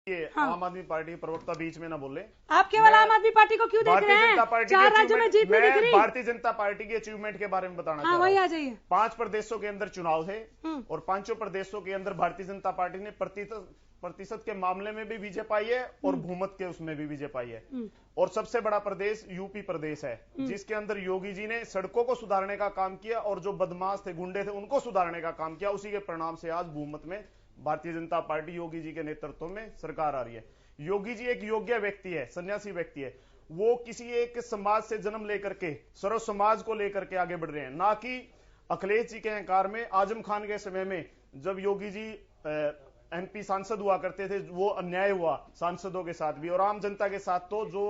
हाँ। आम आदमी पार्टी प्रवक्ता बीच में ना बोले। आप केवल आम आदमी पार्टी को क्यों देख रहे हैं? 4 राज्यों में जीत नहीं दिख रही। भारतीय जनता पार्टी के अचीवमेंट के बारे में बताना चाहता हूं। वही आ जाइए। 5 प्रदेशों के अंदर चुनाव थे और 5 प्रदेशों के अंदर भारतीय जनता पार्टी ने प्रतिशत के मामले में भी विजय पाई है और बहुमत के उसमें भी विजय पाई है। और सबसे बड़ा प्रदेश यूपी प्रदेश है, जिसके अंदर योगी जी ने सड़कों को सुधारने का काम किया और जो बदमाश थे, गुंडे थे, उनको सुधारने का काम किया। उसी के परिणाम से आज बहुमत में भारतीय जनता पार्टी योगी जी के नेतृत्व में सरकार आ रही है। योगी जी एक योग्य व्यक्ति है, सन्यासी व्यक्ति है। वो किसी एक समाज से जन्म लेकर के सर्व समाज को लेकर के आगे बढ़ रहे हैं, ना कि अखिलेश जी के अहंकार में। आजम खान के समय में जब योगी जी एमपी सांसद हुआ करते थे, वो अन्याय हुआ सांसदों के साथ भी और आम जनता के साथ। तो जो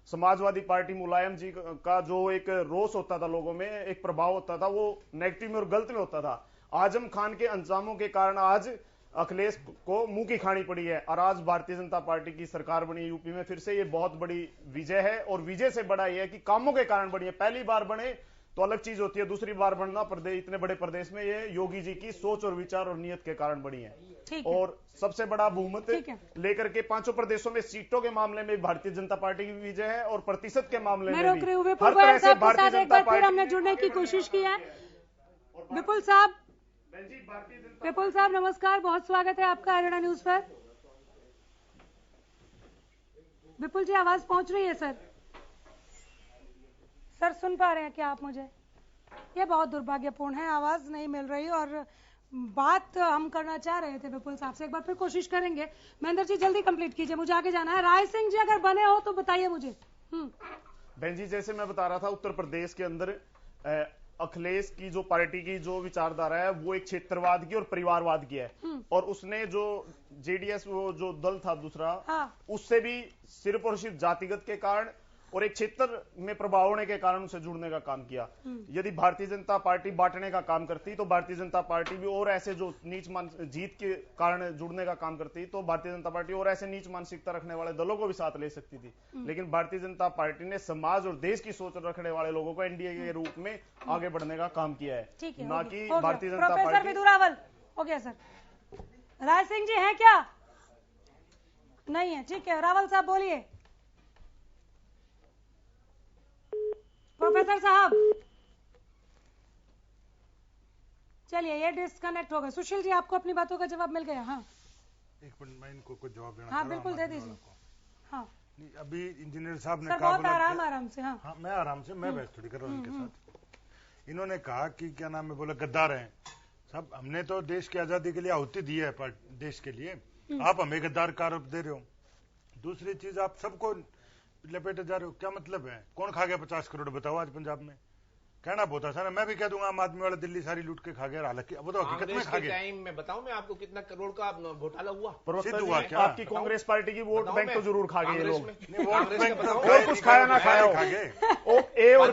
समाजवादी पार्टी मुलायम जी का जो एक रोष होता था, लोगों में एक प्रभाव होता था, वो नेगेटिव में और गलत में होता था। आजम खान के अंजामों के कारण आज अखिलेश को मुंह की खानी पड़ी है और आज भारतीय जनता पार्टी की सरकार बनी यूपी में। फिर से ये बहुत बड़ी विजय है और विजय से बड़ा यह है कि कामों के कारण बनी है। पहली बार बने तो अलग चीज होती है, दूसरी बार बनना प्रदेश, इतने बड़े प्रदेश में ये योगी जी की सोच और विचार और नियत के कारण बनी है। और सबसे बड़ा बहुमत लेकर के 5 प्रदेशों में सीटों के मामले में भारतीय जनता पार्टी की विजय है और प्रतिशत के मामले में भी हर तरह से भारतीय जनता पार्टी। हमने जुड़ने की कोशिश की है। विपुल साहब नमस्कार, बहुत स्वागत है आपका हरियाणा न्यूज पर। विपुल जी आवाज पहुंच रही है सर? सर सुन पा रहे हैं क्या आप मुझे? ये बहुत दुर्भाग्यपूर्ण है, आवाज नहीं मिल रही और बात हम करना चाह रहे थे विपुल साहब से। एक बार फिर कोशिश करेंगे। महेंद्र जी जल्दी कंप्लीट कीजिए, मुझे आगे जाना है। राय सिंह जी अगर बने हो तो बताइए मुझे। बहन जी, जैसे मैं बता रहा था, उत्तर प्रदेश के अंदर अखिलेश की जो पार्टी की जो विचारधारा है वो एक क्षेत्रवाद की और परिवारवाद की है। और उसने जो जेडीएस वो जो दल था दूसरा, उससे भी सिर्फ और सिर्फ जातिगत के कारण और एक क्षेत्र में प्रभाव होने के कारण उसे जुड़ने का काम किया। यदि भारतीय जनता पार्टी बांटने का काम करती तो भारतीय जनता पार्टी भी और ऐसे जो नीच जीत के कारण जुड़ने का काम करती तो भारतीय जनता पार्टी और ऐसे नीच मानसिकता रखने वाले दलों को भी साथ ले सकती थी। लेकिन भारतीय जनता पार्टी ने समाज और देश की सोच रखने वाले लोगों को एनडीए के रूप में आगे बढ़ने का काम किया है, ना कि भारतीय जनता पार्टी। हो गया सर। राय सिंह जी हैं क्या? नहीं है, ठीक है। रावल साहब बोलिए। प्रोफेसर साहब चलिए, ये डिस्कनेक्ट हो गए। सुशील जी आपको अपनी बातों का जवाब मिल गया? हाँ, एक मिनट मैं इनको कुछ जवाब देना। हाँ बिल्कुल दे दीजिए। हाँ अभी इंजीनियर साहब ने कहा, बहुत आराम से। हाँ मैं आराम से, मैं बहस थोड़ी कर रहा हूँ इनके साथ। इन्होंने कहा कि क्या नाम है, बोला गद्दार हैं साहब। हमने तो देश की आजादी के लिए आहुति दी है देश के लिए, आप हमें गद्दार का आरोप दे रहे हो। दूसरी चीज, आप सबको लपेटे जा रहे हो, क्या मतलब है? कौन खा गया 50 करोड़ बताओ आज पंजाब में? कहना बहुत आसान है, मैं भी कह दूंगा आम आदमी वाला दिल्ली सारी लूट के खा गया। हालांकि वो तो हकीकत में खा गया। टाइम में बताऊं मैं आपको कितना करोड़ का घोटाला हुआ, सिद्ध हुआ क्या? आपकी कांग्रेस पार्टी की वोट बैंक तो जरूर खा गए लोग। वोट बैंक और कुछ खाया ना खाया खा गए। ए और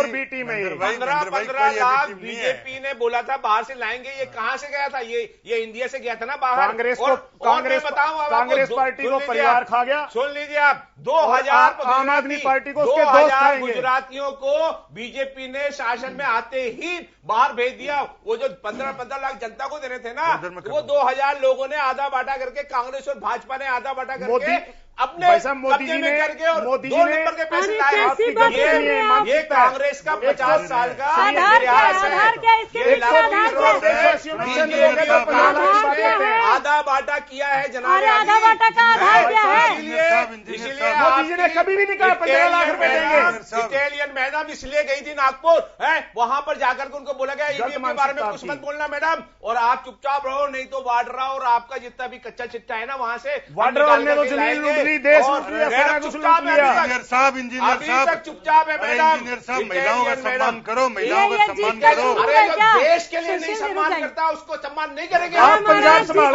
बी टीम में 15 लाख बीजेपी ने बोला था बाहर से लाएंगे। ये कहां से गया था? ये इंडिया से गया था ना बाहर। कांग्रेस पार्टी को परिवार खा गया। सुन लीजिए आप, 2000 आम आदमी पार्टी को 2000 गुजरातियों को बीजेपी ने शासन में आते ही बाहर भेज दिया। वो जो 15 लाख जनता को देने थे ना, वो 2000 लोगों ने आधा बांटा करके, कांग्रेस और भाजपा ने आधा बांटा करके अपने मोदी जी ने करके और 2 नंबर के पैसे लाए। ये कांग्रेस का 50 साल का आधा बांटा किया है जनाब। आधा बांटा का आधार क्या है? इसलिए मोदी जी ने कभी भी नहीं कहा 15 लाख रुपए देंगे। इटालियन मैडम इसलिए गई थी नागपुर, है वहां पर जाकर के उनको बोला गया ईवीएम के बारे में कुछ मत बोलना मैडम, और आप चुपचाप रहो, नहीं तो वाड्रा और आपका जितना भी कच्चा चिट्टा है ना वहां से वाड्रा ने तो जमीन लूट ली, देश लूट लिया, सारा कुछ लूट लिया। इंजीनियर साहब चुपचाप है मैडम। इंजीनियर साहब, महिलाओं का सम्मान करो, महिलाओं का सम्मान करो। अरे जो देश के लिए नहीं सम्मान करता उसको सम्मान नहीं करेंगे। आप पंजाब संभाल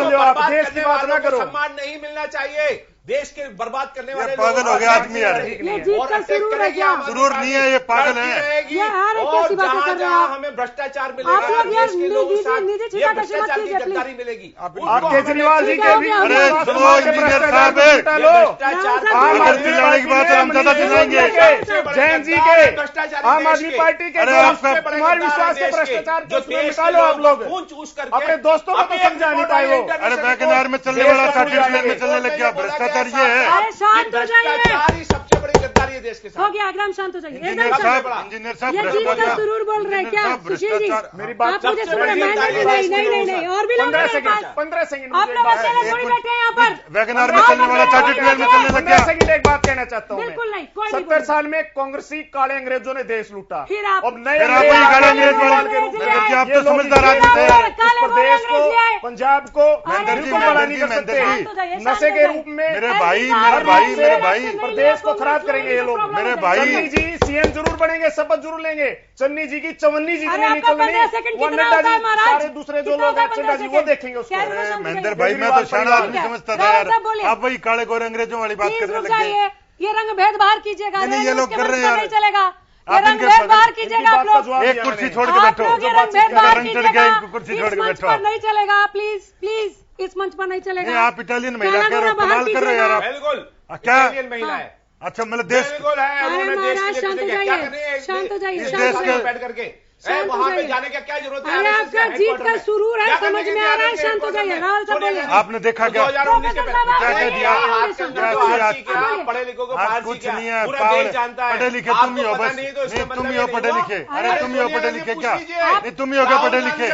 लो, आप देश की बात ना करो। सम्मान नहीं मिलना चाहिए। देश के बर्बाद करने वाले पागल हो गया आदमी यार। ये जीत का सुरूर है क्या? सुरूर नहीं है, ये पागल है। और जहां जहां हमें भ्रष्टाचार मिलेगा, देश के लोगों के साथ ये भ्रष्टाचार की गद्दारी मिलेगी। आप केजरीवाल जी के भी अगर चिल्लाने की बात है हम ज्यादा चिल्लाएंगे। जैन जी के आम आदमी पार्टी के कुमार विश्वास के भ्रष्टाचार को निकालो। आप लोग अपने दोस्तों को तो समझा नहीं पाए वो। अरे वैगनार में चलने वाला था, ट्रेन में चलने लग गया। भ्रष्टाचार ये है, शांत हो जाइए। सबसे बड़ी गद्दारी है देश के साथ। हो गया एकदम शांत हो जाइए। इंजीनियर साहब ये जीत का सुरूर बोल रहे हैं क्या सुशील जी? मेरी आप मुझे सुन रहे हैं? नहीं और भी लोग 15 सेकंड आप लोग अकेले थोड़ी बैठे हैं यहाँ पर। वैगनार में चलने वाला था, ट्रेन में चलने लग गया। 15 सेकंड एक बात कहना चाहता हूँ। बिल्कुल नहीं, कोई 70 साल में कांग्रेसी काले अंग्रेजों ने देश लूटा। फिर आप नए काले अंग्रेज वाले आप तो समझदार आदमी थे। इस प्रदेश को, पंजाब को बिल्कुल बड़ा नहीं कर सकते। नशे के रूप में मेरे भाई प्रदेश को खराब करेंगे ये लोग। मेरे भाई चन्नी जी सीएम जरूर बनेंगे, शपथ जरूर लेंगे। चन्नी जी की चवन्नी जी नहीं निकलनी। वो नड्डा जी सारे दूसरे जो लोग हैं चन्ना जी वो देखेंगे उसको। महेंद्र भाई मैं तो शाना आदमी समझता था यार। आप वही काले गोरे अंग्रेजों वाली बात करने लग गए। ये रंग भेद बाहर कीजिएगा। नहीं ये लोग कर रहे हैं नहीं चलेगा। ये आप रंग भेद बाहर कीजिएगा आप लोग। एक कुर्सी छोड़ के बैठो। रंग चढ़ गया, इनको कुर्सी छोड़ के बैठो। नहीं चलेगा, प्लीज प्लीज इस मंच पर नहीं चलेगा। आप इटालियन महिला कह रहे हो, कमाल कर रहे हो यार आप। बिल्कुल क्या इटालियन महिला है। अच्छा मतलब देश बिल्कुल है। उन्होंने देश के लिए क्या कर रही है? शांत हो जाइए, इस शांत देश हो में जाइए। बैठ करके वहां पे जाने का क्या जरूरत है? अरे आपका जीत का सुरूर है, समझ में आ रहा है। शांत हो जाइए। राहुल साहब बोलिए। आपने देखा क्या 2019 के क्या कह दिया? पढ़े लिखों को फारसी कुछ क्या नहीं है, पूरा देश जानता है। पढ़े लिखे तुम ही हो बस। तुम ही हो पढ़े लिखे। अरे तुम ही हो पढ़े लिखे क्या? नहीं तुम ही हो क्या पढ़े लिखे?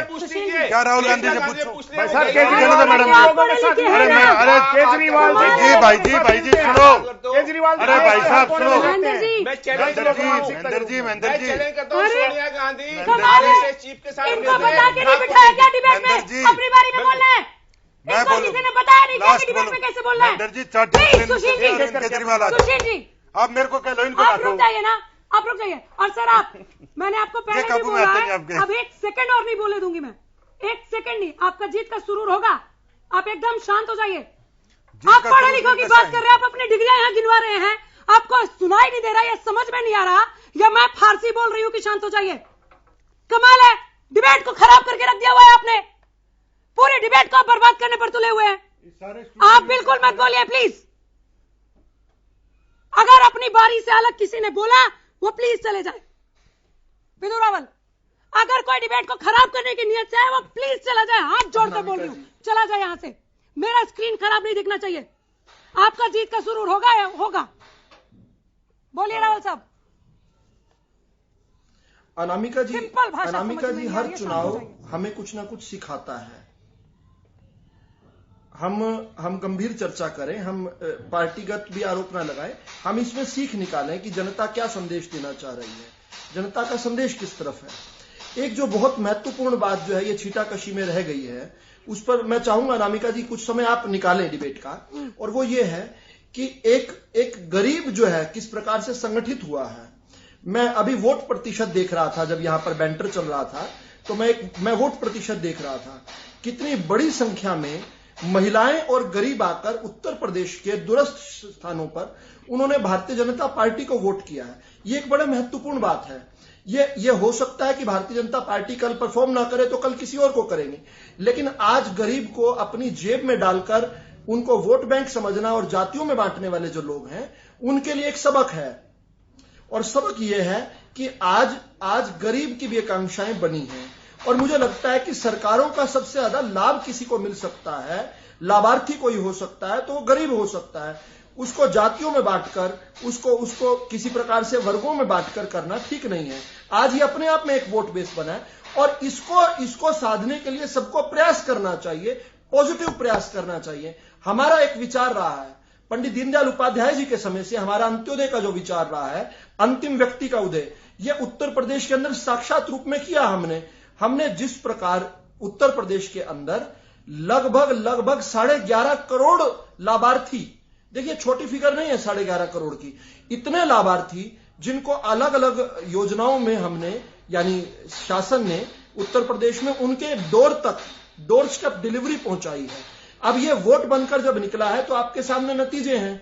क्या राहुल गांधी से पूछो। अरे केजरीवाल जी भाई जी सुनो। केजरीवाल अरे भाई साहब सुनो। महेंद्र जी सोनिया गांधी चीफ के साथ इनको बता के नहीं बिठाया क्या डिबेट में? अपनी बारी में बोलना है। इनको किसी ने बताया नहीं क्या कि डिबेट में कैसे बोलना है? सुशील जी, सुशील जी आप मेरे को कह लो, इनको आप रुक जाइए ना, आप रुक जाइए। और सर आप, मैंने आपको पहले भी बोला है, अब 1 सेकंड और नहीं बोले दूंगी मैं। 1 सेकंड नहीं। आपका जीत का सुरूर होगा। आप एकदम शांत हो जाइए। आप पढ़े लिखों की बात कर रहे हैं, आप अपनी डिग्रियां यहाँ गिनवा रहे हैं। आपको सुनाई नहीं दे रहा, या समझ में नहीं आ रहा, या मैं फारसी बोल रही हूँ कि शांत हो जाइए? कमाल है, डिबेट को खराब करके रख दिया हुआ है आपने। पूरी डिबेट को बर्बाद करने पर तुले हुए हैं। आप बिल्कुल मत बोलिए प्लीज। अगर अपनी बारी से अलग किसी ने बोला वो प्लीज चले जाए। विदु रावल, अगर कोई डिबेट को खराब करने की नियत से है वो प्लीज चला जाए। हाथ जोड़कर बोल रही हूँ, चला जाए यहां से। मेरा स्क्रीन खराब नहीं दिखना चाहिए। आपका जीत का सुरूर होगा। बोलिए रावल साहब। अनामिका जी हर चुनाव हमें कुछ ना कुछ सिखाता है। हम गंभीर चर्चा करें, हम पार्टीगत भी आरोप ना लगाएं, हम इसमें सीख निकालें कि जनता क्या संदेश देना चाह रही है, जनता का संदेश किस तरफ है। एक जो बहुत महत्वपूर्ण बात जो है ये छींटाकशी में रह गई है, उस पर मैं चाहूंगा अनामिका जी कुछ समय आप निकालें डिबेट का, और वो ये है कि एक गरीब जो है किस प्रकार से संगठित हुआ है। मैं अभी वोट प्रतिशत देख रहा था, जब यहां पर बैंटर चल रहा था तो मैं वोट प्रतिशत देख रहा था। कितनी बड़ी संख्या में महिलाएं और गरीब आकर उत्तर प्रदेश के दूरस्थ स्थानों पर उन्होंने भारतीय जनता पार्टी को वोट किया है। ये एक बड़ा महत्वपूर्ण बात है। ये हो सकता है कि भारतीय जनता पार्टी कल परफॉर्म ना करे तो कल किसी और को करेंगे, लेकिन आज गरीब को अपनी जेब में डालकर उनको वोट बैंक समझना और जातियों में बांटने वाले जो लोग हैं उनके लिए एक सबक है। और सबक यह है कि आज गरीब की भी आकांक्षाएं बनी हैं, और मुझे लगता है कि सरकारों का सबसे ज्यादा लाभ किसी को मिल सकता है, लाभार्थी कोई हो सकता है तो वो गरीब हो सकता है। उसको जातियों में बांटकर उसको किसी प्रकार से वर्गों में बांटकर करना ठीक नहीं है। आज ये अपने आप में एक वोट बेस बना है, और इसको साधने के लिए सबको प्रयास करना चाहिए, पॉजिटिव प्रयास करना चाहिए। हमारा एक विचार रहा है, पंडित दीनदयाल उपाध्याय जी के समय से हमारा अंत्योदय का जो विचार रहा है, अंतिम व्यक्ति का उदय, यह उत्तर प्रदेश के अंदर साक्षात रूप में किया हमने जिस प्रकार उत्तर प्रदेश के अंदर लगभग 11.5 करोड़ लाभार्थी, देखिए छोटी फिगर नहीं है 11.5 करोड़ की, इतने लाभार्थी जिनको अलग अलग योजनाओं में हमने यानी शासन ने उत्तर प्रदेश में उनके डोर स्टेप डिलीवरी पहुंचाई है। अब ये वोट बनकर जब निकला है तो आपके सामने नतीजे हैं।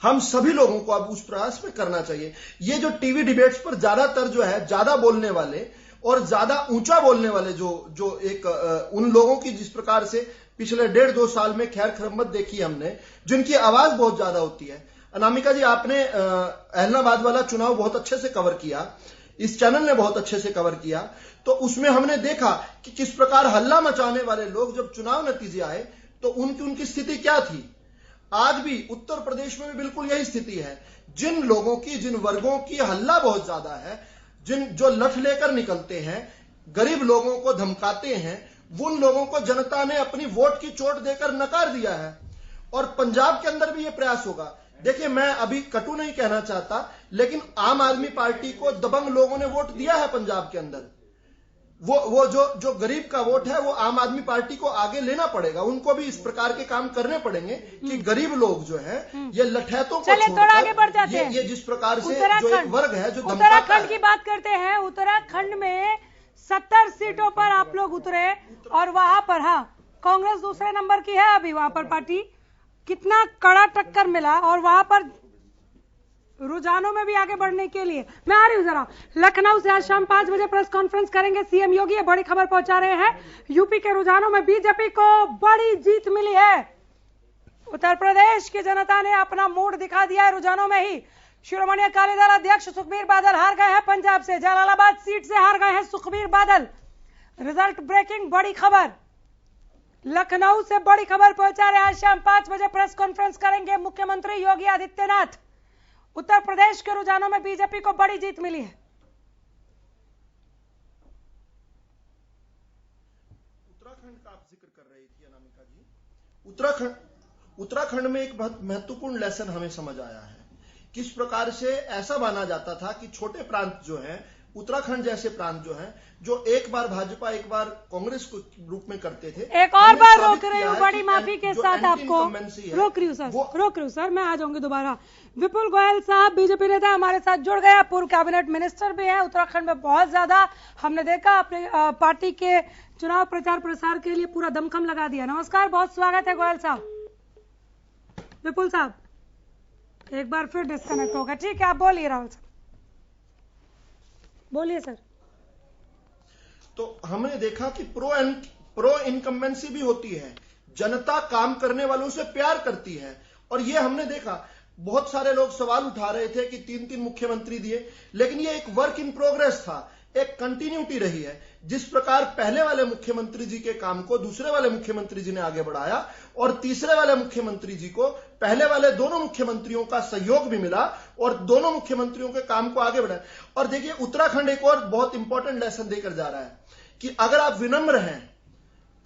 हम सभी लोगों को अब उस प्रयास में करना चाहिए। ये जो टीवी डिबेट्स पर ज्यादातर जो है ज्यादा बोलने वाले और ज्यादा ऊंचा बोलने वाले जो एक उन लोगों की जिस प्रकार से पिछले 1.5-2 साल में खैर खरम्मत देखी हमने, जिनकी आवाज बहुत ज्यादा होती है। अनामिका जी, आपने अहलाबाद वाला चुनाव बहुत अच्छे से कवर किया, इस चैनल ने बहुत अच्छे से कवर किया, तो उसमें हमने देखा कि किस प्रकार हल्ला मचाने वाले लोग जब चुनाव नतीजे आए तो उनकी स्थिति क्या थी। आज भी उत्तर प्रदेश में भी बिल्कुल यही स्थिति है। जिन लोगों की, जिन वर्गों की हल्ला बहुत ज्यादा है, जो लठ लेकर निकलते हैं, गरीब लोगों को धमकाते हैं, उन लोगों को जनता ने अपनी वोट की चोट देकर नकार दिया है। और पंजाब के अंदर भी यह प्रयास होगा। देखिए, मैं अभी कटु नहीं कहना चाहता, लेकिन आम आदमी पार्टी को दबंग लोगों ने वोट दिया है पंजाब के अंदर। वो जो गरीब का वोट है वो आम आदमी पार्टी को आगे लेना पड़ेगा। उनको भी इस प्रकार के काम करने पड़ेंगे कि गरीब लोग जो है ये लठैतों को चलिए थोड़ा आगे बढ़ जाते हैं। ये जिस प्रकार से जो एक वर्ग है जो उत्तराखंड की बात करते हैं। उत्तराखंड में 70 सीटों पर आप लोग उतरे और वहां पर कांग्रेस दूसरे नंबर की है अभी वहां पर पार्टी। कितना कड़ा टक्कर मिला और वहां पर रुझानों में भी आगे बढ़ने के लिए मैं आ रही हूं जरा। लखनऊ से आज शाम 5 बजे प्रेस कॉन्फ्रेंस करेंगे सीएम योगी। ये बड़ी खबर पहुंचा रहे हैं। यूपी के रुझानों में बीजेपी को बड़ी जीत मिली है। उत्तर प्रदेश की जनता ने अपना मूड दिखा दिया है रुझानों में ही। शिरोमणि अकाली दल अध्यक्ष सुखबीर बादल हार गए हैं पंजाब से। जलालाबाद सीट से हार गए हैं सुखबीर बादल। रिजल्ट ब्रेकिंग बड़ी खबर लखनऊ से बड़ी खबर पहुंचा रहे हैं। आज शाम 5 बजे प्रेस कॉन्फ्रेंस करेंगे मुख्यमंत्री योगी आदित्यनाथ। उत्तर प्रदेश के रुझानों में बीजेपी को बड़ी जीत मिली है। उत्तराखंड का आप जिक्र कर रही थी अनामिका जी। उत्तराखंड में एक बहुत महत्वपूर्ण लेसन हमें समझ आया है। किस प्रकार से ऐसा माना जाता था कि छोटे प्रांत जो हैं, उत्तराखंड जैसे प्रांत जो हैं, जो एक बार भाजपा एक बार कांग्रेस को रूप में करते थे। एक और बार रोक रही हूँ बड़ी माफी के साथ आपको। रोक रही हूँ सर, मैं आ जाऊंगी दोबारा। विपुल गोयल साहब बीजेपी नेता हमारे साथ जुड़ गए, पूर्व कैबिनेट मिनिस्टर भी हैं। उत्तराखंड में बहुत ज्यादा हमने देखा अपने पार्टी के चुनाव प्रचार प्रसार के लिए पूरा दमखम लगा दिया। नमस्कार, बहुत स्वागत है गोयल साहब। विपुल साहब एक बार फिर डिस्कनेक्ट होगा, ठीक है आप बोलिए। राहुल साहब बोलिए सर। तो हमने देखा कि प्रो इनकम्बेंसी भी होती है, जनता काम करने वालों से प्यार करती है। और ये हमने देखा, बहुत सारे लोग सवाल उठा रहे थे कि 3-3 मुख्यमंत्री दिए, लेकिन ये एक वर्क इन प्रोग्रेस था, एक कंटिन्यूटी रही है। जिस प्रकार पहले वाले मुख्यमंत्री जी के काम को दूसरे वाले मुख्यमंत्री जी ने आगे बढ़ाया और तीसरे वाले मुख्यमंत्री जी को पहले वाले दोनों मुख्यमंत्रियों का सहयोग भी मिला और दोनों मुख्यमंत्रियों के काम को आगे बढ़ाया। और देखिए, उत्तराखंड एक और बहुत इंपॉर्टेंट लेसन देकर जा रहा है कि अगर आप विनम्र हैं,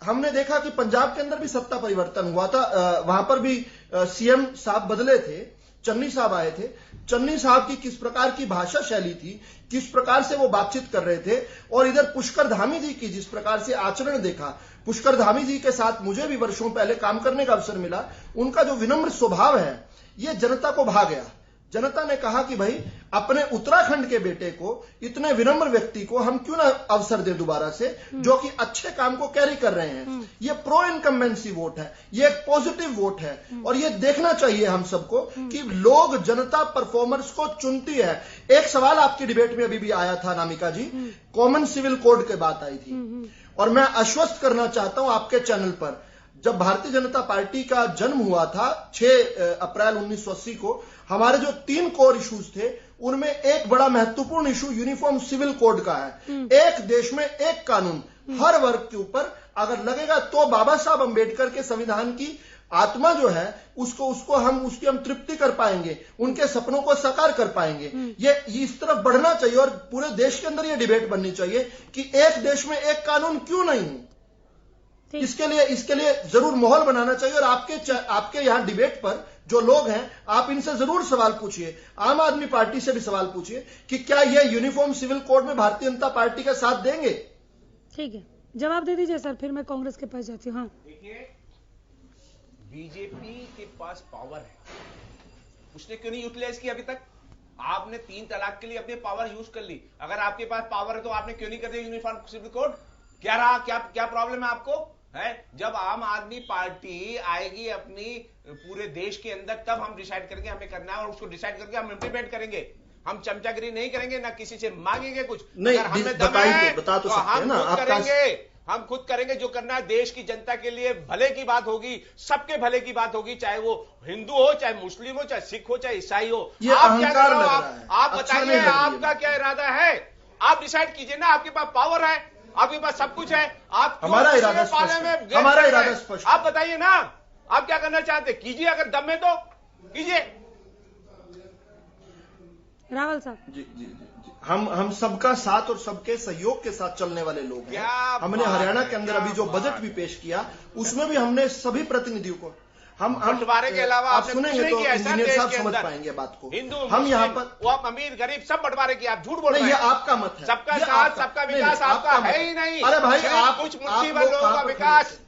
हमने देखा कि पंजाब के अंदर भी सत्ता परिवर्तन हुआ था, वहां पर भी सीएम साहब बदले थे, चन्नी साहब आए थे। चन्नी साहब की किस प्रकार की भाषा शैली थी, किस प्रकार से वो बातचीत कर रहे थे, और इधर पुष्कर धामी जी की जिस प्रकार से आचरण देखा। पुष्कर धामी जी के साथ मुझे भी वर्षों पहले काम करने का अवसर मिला। उनका जो विनम्र स्वभाव है ये जनता को भा गया। जनता ने कहा कि भाई, अपने उत्तराखंड के बेटे को, इतने विनम्र व्यक्ति को हम क्यों ना अवसर दे दोबारा से, जो कि अच्छे काम को कैरी कर रहे हैं। ये प्रो इनकम्बेंसी वोट है, ये एक पॉजिटिव वोट है। और ये देखना चाहिए हम सबको कि लोग, जनता परफॉर्मर्स को चुनती है। एक सवाल आपकी डिबेट में अभी भी आया था अनामिका जी, कॉमन सिविल कोड की बात आई थी, और मैं आश्वस्त करना चाहता हूं आपके चैनल पर, जब भारतीय जनता पार्टी का जन्म हुआ था 6 अप्रैल 1980 को, हमारे जो 3 कोर इश्यूज थे उनमें एक बड़ा महत्वपूर्ण इशू यूनिफॉर्म सिविल कोड का है। एक देश में एक कानून, हर वर्ग के ऊपर अगर लगेगा तो बाबा साहब अंबेडकर के संविधान की आत्मा जो है उसको हम तृप्ति कर पाएंगे, उनके सपनों को साकार कर पाएंगे। ये इस तरफ बढ़ना चाहिए और पूरे देश के अंदर ये डिबेट बननी चाहिए कि एक देश में एक कानून क्यों नहीं। इसके लिए जरूर माहौल बनाना चाहिए। और आपके यहां डिबेट पर जो लोग हैं, आप इनसे जरूर सवाल पूछिए, आम आदमी पार्टी से भी सवाल पूछिए कि क्या यह यूनिफॉर्म सिविल कोड में भारतीय जनता पार्टी का साथ देंगे। ठीक है, जवाब दे दीजिए सर, फिर मैं कांग्रेस के पास जाती हूँ। हाँ, देखिए, बीजेपी के पास पावर है, उसने क्यों नहीं यूटिलाइज किया अभी तक? आपने 3 तलाक के लिए अपनी पावर यूज कर ली। अगर आपके पास पावर है तो आपने क्यों नहीं कर दिया यूनिफॉर्म सिविल कोड? क्या रहा, क्या प्रॉब्लम है आपको? है। जब आम आदमी पार्टी आएगी अपनी पूरे देश के अंदर, तब हम डिसाइड करेंगे हमें करना है, और उसको डिसाइड करके हम इम्प्लीमेंट करेंगे। हम चमचागिरी नहीं करेंगे, ना किसी से मांगेंगे कुछ। नहीं, अगर हमें दम है बता तो सकते हैं ना, हम खुद करेंगे। हम खुद करेंगे जो करना है। देश की जनता के लिए भले की बात होगी, सबके भले की बात होगी, चाहे वो हिंदू हो, चाहे मुस्लिम हो, चाहे सिख हो, चाहे ईसाई हो। ये आप क्या अहंकार कर रहे हो? लग रहा है। आप अच्छा बताइए नहीं लग रही है आपका क्या इरादा है? आप डिसाइड कीजिए ना। आपके पास पावर है, आपके पास सब कुछ है। आप हमारा इरादा स्पष्ट है। हमारा इरादा स्पष्ट है। आप बताइए ना, आप क्या करना चाहते? कीजिए, अगर दम में तो कीजिए। रावल साहब जी जी जी जी हम सबका साथ और सबके सहयोग के साथ चलने वाले लोग हैं। हमने हरियाणा के अंदर अभी जो बजट भी पेश किया, उसमें भी हमने सभी प्रतिनिधियों को हम बंटवारे के अलावा आप सुनेंगे तो इंजीनियर साहब समझ पाएंगे बात को। हिंदू हम यहाँ पर वो आप अमीर गरीब सब बंटवारे की आप झूठ बोल रहे हैं। ये आपका मत है। सबका साथ, सबका विकास आपका है ही नहीं। अरे भाई, आप कुछ मुट्ठी भर लोगों का विकास,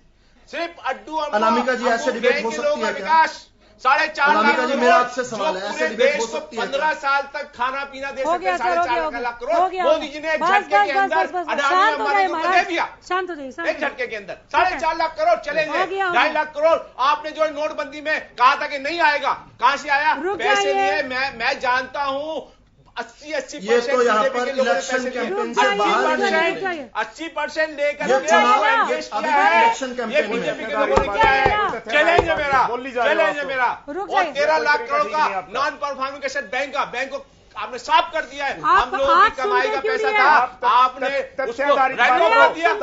सिर्फ अड्डू अनामिका जी, ऐसे डिबेट हो सकती है क्या? विकास 4.5 लाख जी, मेरा आपसे सवाल है, ऐसे डिबेट हो देश सकती को है 15 साल तक खाना पीना दे सकते हैं। 4.5 लाख करोड़ हो गया। मोदी जी ने एक झटके के अंदर अडानी अंबानी को दे दिया। शांत हो जाइए। एक झटके के अंदर 4.5 लाख करोड़ चले गए। 2.5 लाख करोड़ आपने जो नोटबंदी में कहा था कि नहीं आएगा, कहां से आया? पैसे लिए। मैं जानता हूं 80% ये तो यहाँ पर इलेक्शन कैंपेन से बाहर 80% लेकर इलेक्शन कैंपेन में चैलेंज है मेरा। और 13 लाख करोड़ का नॉन परफॉर्मिंग एसेट बैंक को आपने साफ कर दिया है। हम लोगों की कमाई का पैसा था, आपने उसको राइट ऑफ कर दिया।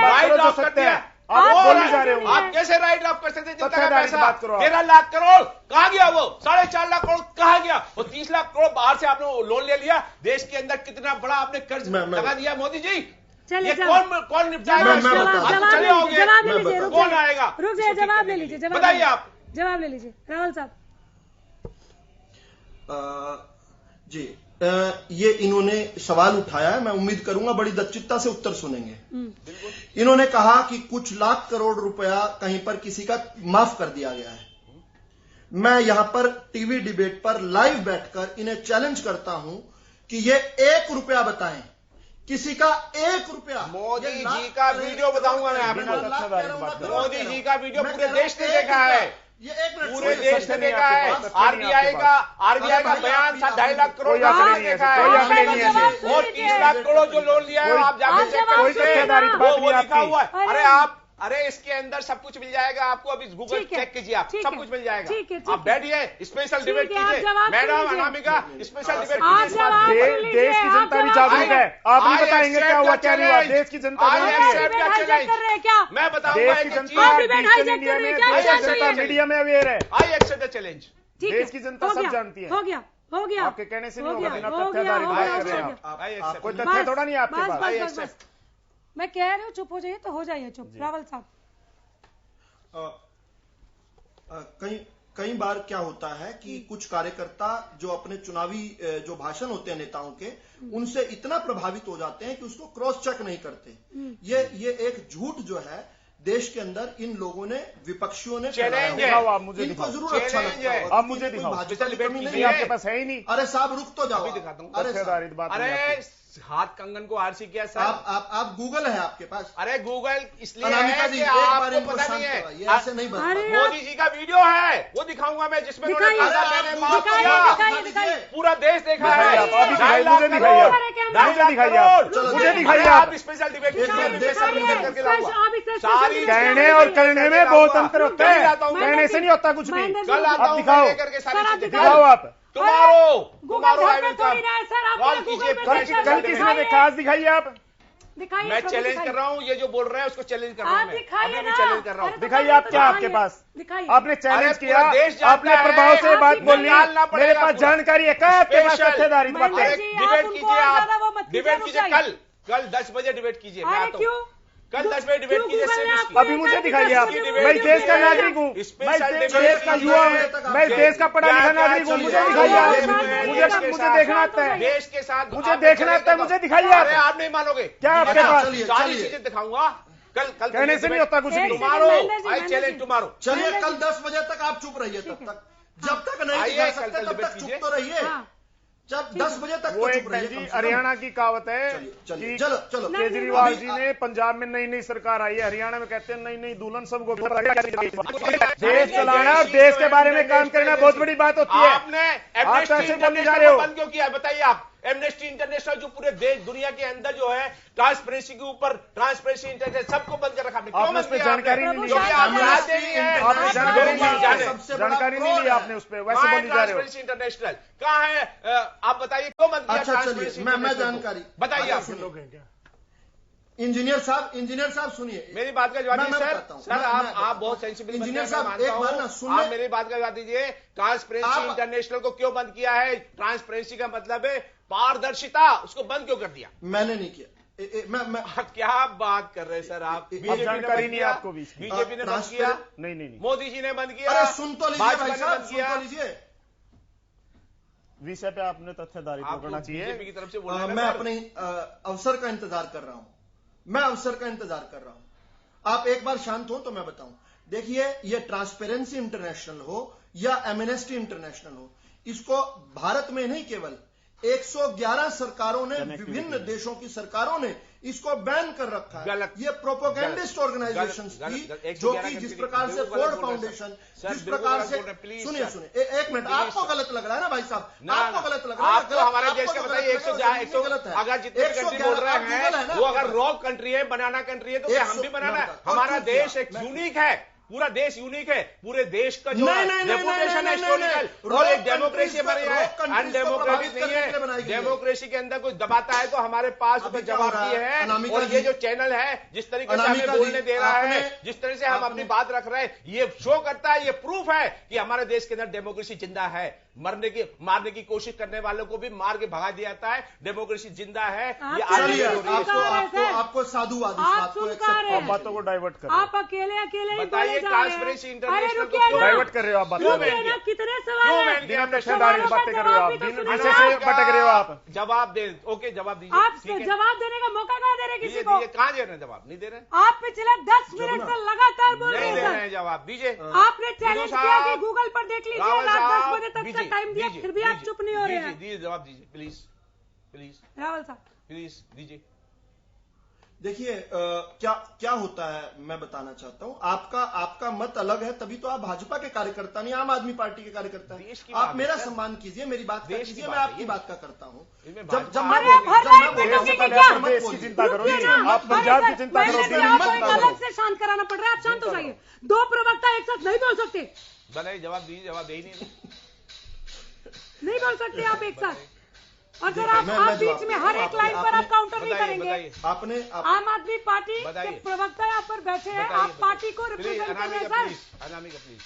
राइट ऑफ कर दिया। आप बोली जा रहे हो। आप कैसे राइट ऑफ कर सकते? जनता का पैसा 13 लाख करोड़ कहां गया? वो 4.5 लाख करोड़ कहां गया? वो 30 लाख करोड़ बाहर से आपने लोन ले लिया। देश के अंदर कितना बड़ा आपने कर्ज लगा दिया मोदी जी। ये कौन निपटाएगा? चले होंगे, कौन आएगा? रुक जाइए, जवाब ले लीजिए। बताइए आप, जवाब ले लीजिए राहुल साहब। जी ये इन्होंने सवाल उठाया है, मैं उम्मीद करूंगा बड़ी दक्षता से उत्तर सुनेंगे। इन्होंने कहा कि कुछ लाख करोड़ रुपया कहीं पर किसी का माफ कर दिया गया है। मैं यहां पर टीवी डिबेट पर लाइव बैठकर इन्हें चैलेंज करता हूं कि ये 1 रुपया बताएं, किसी का 1 रुपया। मोदी जी का वीडियो बताऊंगा मैं आपको। मोदी जी का वीडियो पूरे देश ने देखा है, ये 1 मिनट पूरे देश ने देखा है। आरबीआई का बयान था 2.5 लाख करोड़ का देखा है। और 30 लाख करोड़ जो लोन लिया है आप जाके चेक कर सकते, वो लिखा हुआ है। अरे इसके अंदर सब कुछ मिल जाएगा आपको। अभी गूगल चेक कीजिए, आप सब कुछ मिल जाएगा। आप बैठिए, स्पेशल डिबेट कीजिए। मैडम अनामिका, स्पेशल डिबेट कीजिए। देश की जनता भी जागरूक है। आप नहीं बताएंगे क्या हुआ क्या नहीं हुआ? देश की जनता मैं बताऊंगा। देश की जनता डिजिटल इंडिया में, देश की जनता मीडिया में अवेयर है। I accept the challenge. देश की जनता सब जानती है। हो गया। आपके कहने से नहीं होगा, बिना तथ्याधारित बात कर रहे हैं आप। कोई तथ्य थोड़ा नहीं आपके पास। मैं कह रही हूँ चुप हो जाइए तो हो जाइए चुप। रावल साहब, कई बार क्या होता है कि कुछ कार्यकर्ता जो अपने चुनावी जो भाषण होते हैं नेताओं के, उनसे इतना प्रभावित हो जाते हैं कि उसको क्रॉस चेक नहीं करते। ये एक झूठ जो है देश के अंदर इन लोगों ने, विपक्षियों ने दिखाओ, आप मुझे इनको जरूर अच्छा लगता है। आप मुझे दिखाओ, आपके पास है ही नहीं। अरे साहब रुक तो जाओ। अरे हाथ कंगन को आरसी किया सर। आप गूगल है आपके पास? अरे गूगल इसलिए अनामिका है जी, कि एक बार आपको इनको पता शांत नहीं है। कराइए, ऐसे नहीं बनता। मोदी जी का वीडियो है, वो दिखाऊंगा मैं, जिसमें उन्होंने कहा मैंने माफ किया। पूरा देश देखा है। मुझे दिखाइए आप स्पेशल डिबेट सारी कहने और करने में बहुत अंतर होता है। कहने से नहीं होता कुछ भी। कल आता हूँ दिखाओ, करके सारी दिखाओ आप। कल किसने देखा? आज दिखाइए आप। मैं चैलेंज कर रहा हूँ, ये जो बोल रहा है उसको चैलेंज कर रहा हूँ। मैं भी चैलेंज कर रहा हूँ। दिखाइए आप क्या आपके पास। आपने चैलेंज किया, आपने प्रभाव से बात बोली, मेरे पास जानकारी है। क्या आपके पास तथ्याधारित बातें? डिबेट कीजिए आप, डिबेट कीजिए। कल 10 बजे डिबेट कीजिए। मैं आता हूँ कल 10 बजे डिबेट कीजिए। अभी मुझे दिखाइए आप। मैं देश का नागरिक हूँ, मैं देश का युवा हूँ, मैं देश का पढ़ा लिखा नागरिक हूँ। मुझे दिखाइए आप। मुझे देखना आता है, देश के साथ मुझे देखना आता है। मुझे दिखाइए आप। आप नहीं मानोगे क्या आपके पास? सारी चीजें दिखाऊंगा। कल कहने से नहीं होता कुछ भी। Tomorrow I challenge tomorrow. चलिए कल 10 बजे तक आप चुप रहिए। तब तक जब तक नहीं दिखा सकते तब तक चुप तो रहिए। जब 10 बजे तक वो तो एक चुप रहिए, जी कम से कम। हरियाणा की कहावत है चलिए, कि चलो केजरीवाल अभी- जी ने पंजाब में नई नई सरकार आई है, हरियाणा में कहते हैं नई नई दुल्हन सबको देश चलाना और देश के बारे में काम करना बहुत बड़ी बात होती है। आपने आप एमनेस्टी कैसे बोलने जा इंटरनेशनल रहे हो? को बंद क्यों किया बताइए आप। एमनेस्टी इंटरनेशनल जो पूरे देश दुनिया के अंदर जो है ट्रांसपेरेंसी के ऊपर ट्रांसपेरेंसी इंटरनेशनल सबको बंद कर रखा आपने। क्यों आपने बंद उस पर किया जानकारी आपने? नहीं ली। क्योंकि आप जानते नहीं हैं। आपने जानकारी नहीं ली, सबसे बड़ा जानकारी नहीं fraud ली है। आपने उस पर, वैसे बोली जा रहे हो। ट्रांसपेरेंसी इंटरनेशनल कहाँ है? आप बताइए क्यों बंद किया अच्छा, चलिए, ट्रांसपेरेंसी मैं इंटरनेशनल को? जानकारी बताइए आप। लोग हैं क्या? इंजीनियर साहब सुनिए, मेरी बात का जवाब मैं दीजिए बताता हूँ। सर। मैं आप बताता हूँ। बहुत सेंसिबल इंजीनियर साहब, एक बार ना सुनिए। आप मेरी बात का जवाब दीजिए। ट्रांसपेरेंसी आप- इंटरनेशनल को क्यों बंद किया है? ट्रांसपेरेंसी का मतलब है पारदर्शिता, उसको बंद क्यों कर दिया? मैंने नहीं किया। मैं क्या बात कर रहे हैं सर आप? बीजेपी ने जानकारी बंद नहीं किया? आपको बीच में। बीजेपी ने बंद किया? नहीं मोदी जी ने बंद किया? अरे सुन तो लीजिए भाजपा भाई ने साहब, बंद सुन किया? तो लीजिए। विषय पे आपने तथ्यधारित आपको करना चाहिए। बीजेपी की तरफ से बोलना है ना मैं सर? अपने अवसर का इंतजार कर रहा हूं। आप एक बार शांत हो तो मैं बताऊं। देखिए, ये ट्रांसपेरेंसी इंटरनेशनल हो या एमनेस्टी इंटरनेशनल हो, इसको भारत में नहीं केवल 111 सरकारों ने, विभिन्न देशों की सरकारों ने इसको बैन कर रखा है। गलत। ये प्रोपोगेंडिस्ट ऑर्गेनाइजेशंस थी, जो कि जिस प्रकार से फोर्ड फाउंडेशन, जिस प्रकार से, सुनिए एक मिनट, आपको गलत लग रहा है ना भाई साहब? आपको गलत लग रहा है? आपको हमारे देश का बताइए 100 अगर जितनी कंट्री बोल रहे हैं वो अगर रॉक कंट्री है, बनाना कंट्री है, तो क्या हम भी बनाना है? हमारा देश एक यूनिक है, पूरा देश यूनिक है, पूरे देश का जो रेपुटेशन है हिस्टोरिकल, और एक डेमोक्रेसी हमारे यहाँ है, अनडेमोक्रेटिक नहीं है। डेमोक्रेसी के अंदर कोई दबाता है तो हमारे पास उसका जवाब भी है। और ये जो चैनल है, जिस तरीके से हमें बोलने दे रहा है, जिस तरह से हम अपनी बात रख रहे हैं, ये शो करता है, ये प्रूफ है कि हमारे देश के अंदर डेमोक्रेसी जिंदा है। मारने की कोशिश करने वालों को भी मार के भगा दिया जाता है। डेमोक्रेसी जिंदा है। ये आपको साधुवाद बातों को डाइवर्ट कर आप अकेले बताइए ट्रांसपेरेंसी इंटरनेशनल को डाइवर्ट कर रहे हो आप बातों को। कितने सवाल हैं? बिना तथ्यधारित बातें कर रहे हो आप, विषय से भटक रहे हो आप। जवाब दे, ओके जवाब दीजिए। आप जवाब देने का मौका कहाँ दे रहे किसी को? कहाँ दे रहे हैं जवाब? नहीं दे रहे। आप पिछले 10 मिनट से लगातार बोल रहे नहीं दे रहे हैं हैं जवाब, दीजिए। आपने चैलेंज किया कि गूगल पर देख लीजिए, रात 10 बजे तक का टाइम दिया, फिर भी आप चुप नहीं हो रहे हैं। दीजिए जवाब दीजिए प्लीज, प्लीज रावल साहब प्लीज दीजिए। देखिए, क्या होता है मैं बताना चाहता हूं। आपका मत अलग है, तभी तो आप भाजपा के कार्यकर्ता नहीं आम आदमी पार्टी के कार्यकर्ता हैं। आप मेरा सम्मान कीजिए, मेरी बात का कीजिए, मैं आपकी बात का करता हूं। जब मैं देश की चिंता करो, आप पंजाब की चिंता करो, अलग से शांत कराना पड़ रहा है। आप शांत हो जाइए। दो प्रवक्ता एक साथ नहीं बोल सकते। बनाइए जवाब दीजिए, जवाब दे ही नहीं बोल सकते आप एक साथ। और सर आप बीच में हर एक लाइन पर आप काउंटर नहीं करेंगे। आपने आम आदमी पार्टी के प्रवक्ता यहाँ पर बैठे हैं, आप पार्टी को रिप्रेजेंट कर रहे हैं सर। प्लीज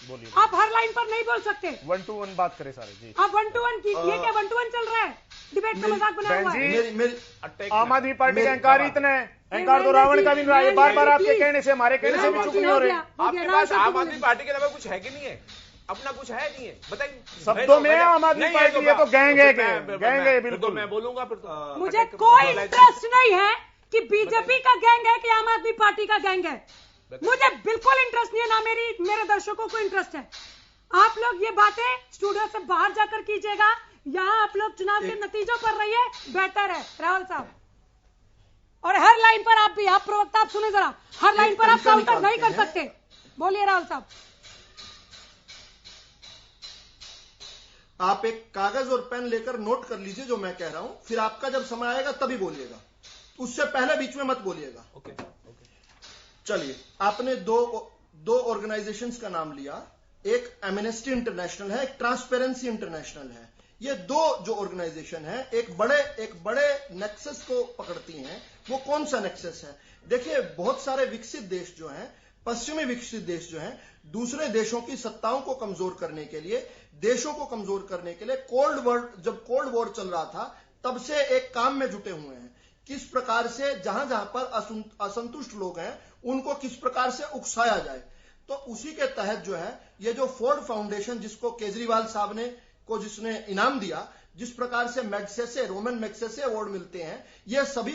बोलिए। आप हर लाइन पर नहीं बोल सकते। 1 to 1 बात करें सारे जी। आप 1 to 1 कीजिए। क्या 1 to 1 चल रहा है? डिबेट का मजाक बनाया हुआ है। आम आदमी पार्टी के अहंकार इतने हैं, अहंकार तो रावण का भी नहीं रहा है। बार बार आपके कहने से, हमारे कहने से भी चुप नहीं हो रहे। आपके पास आम आदमी पार्टी के अलावा कुछ है कि नहीं है? अपना कुछ है नहीं है? बताइए। शब्दों में आम आदमी पार्टी है तो गैंग है, बिल्कुल। मैं बोलूंगा फिर तो। मुझे कोई इंटरेस्ट नहीं है कि बीजेपी का गैंग है कि आम आदमी पार्टी का गैंग है। मुझे बिल्कुल इंटरेस्ट नहीं है, ना मेरे दर्शकों को इंटरेस्ट है। आप लोग ये बातें स्टूडियो से बाहर जाकर कीजिएगा। यहाँ आप लोग चुनाव के नतीजों पर रहिए, बेहतर है राहुल साहब। और हर लाइन पर आप भी, आप प्रवक्ता, आप सुने जरा, हर लाइन पर आप काउंटर नहीं कर सकते। बोलिए राहुल साहब। आप एक कागज और पेन लेकर नोट कर लीजिए जो मैं कह रहा हूं, फिर आपका जब समय आएगा तभी बोलिएगा, उससे पहले बीच में मत बोलिएगा। ओके। चलिए, आपने दो ऑर्गेनाइजेशंस का नाम लिया, एक एमनेस्टी इंटरनेशनल है, एक ट्रांसपेरेंसी इंटरनेशनल है। ये दो जो ऑर्गेनाइजेशन है एक बड़े नेक्सस को पकड़ती हैं। वो कौन सा नेक्सस है? देखिए, बहुत सारे विकसित देश जो हैं, पश्चिमी विकसित देश जो हैं, दूसरे देशों की सत्ताओं को कमजोर करने के लिए, देशों को कमजोर करने के लिए जब कोल्ड वॉर चल रहा था तब से एक काम में जुटे हुए हैं। किस प्रकार से जहां जहां पर असंतुष्ट लोग हैं उनको किस प्रकार से उकसाया जाए। तो उसी के तहत जो है ये जो फोर्ड फाउंडेशन, जिसको केजरीवाल साहब ने जिसने इनाम दिया, जिस प्रकार से मैग्सेसे, रोमन मैग्सेसे अवार्ड मिलते हैं, ये सभी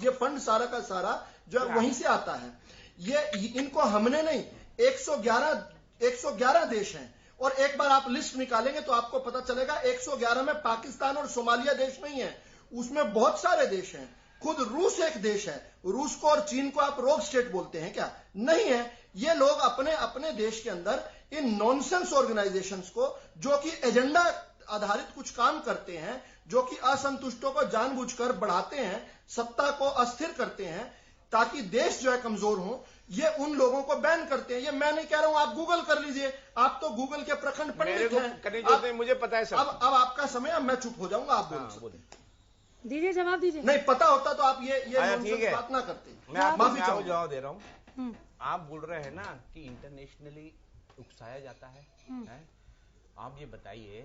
ये फंड सारा का सारा जो है वहीं से आता है। ये इनको हमने नहीं, 111 देश हैं और एक बार आप लिस्ट निकालेंगे तो आपको पता चलेगा 111 में पाकिस्तान और सोमालिया देश नहीं है, उसमें बहुत सारे देश हैं। खुद रूस एक देश है, रूस को और चीन को आप रोग स्टेट बोलते हैं क्या? नहीं है। ये लोग अपने अपने देश के अंदर इन नॉनसेंस ऑर्गेनाइजेशंस को, जो कि एजेंडा आधारित कुछ काम करते हैं, जो कि असंतुष्टों को जानबूझकर बढ़ाते हैं, सत्ता को अस्थिर करते हैं ताकि देश जो है कमजोर हो, ये उन लोगों को बैन करते हैं। ये मैं नहीं कह रहा हूं, आप गूगल कर लीजिए, आप तो गूगल के प्रखंड पंडित हैं। मुझे पता है सर। अब आपका समय, अब मैं चुप हो जाऊंगा, आप बोल सकते हैं। दीजिए जवाब दीजिए। नहीं पता होता तो आप ये नॉनसेंस बात ना करते। मैं आपको जवाब दे रहा हूँ। आप बोल रहे हैं ना कि इंटरनेशनली उकसाया जाता है? आप ये बताइए,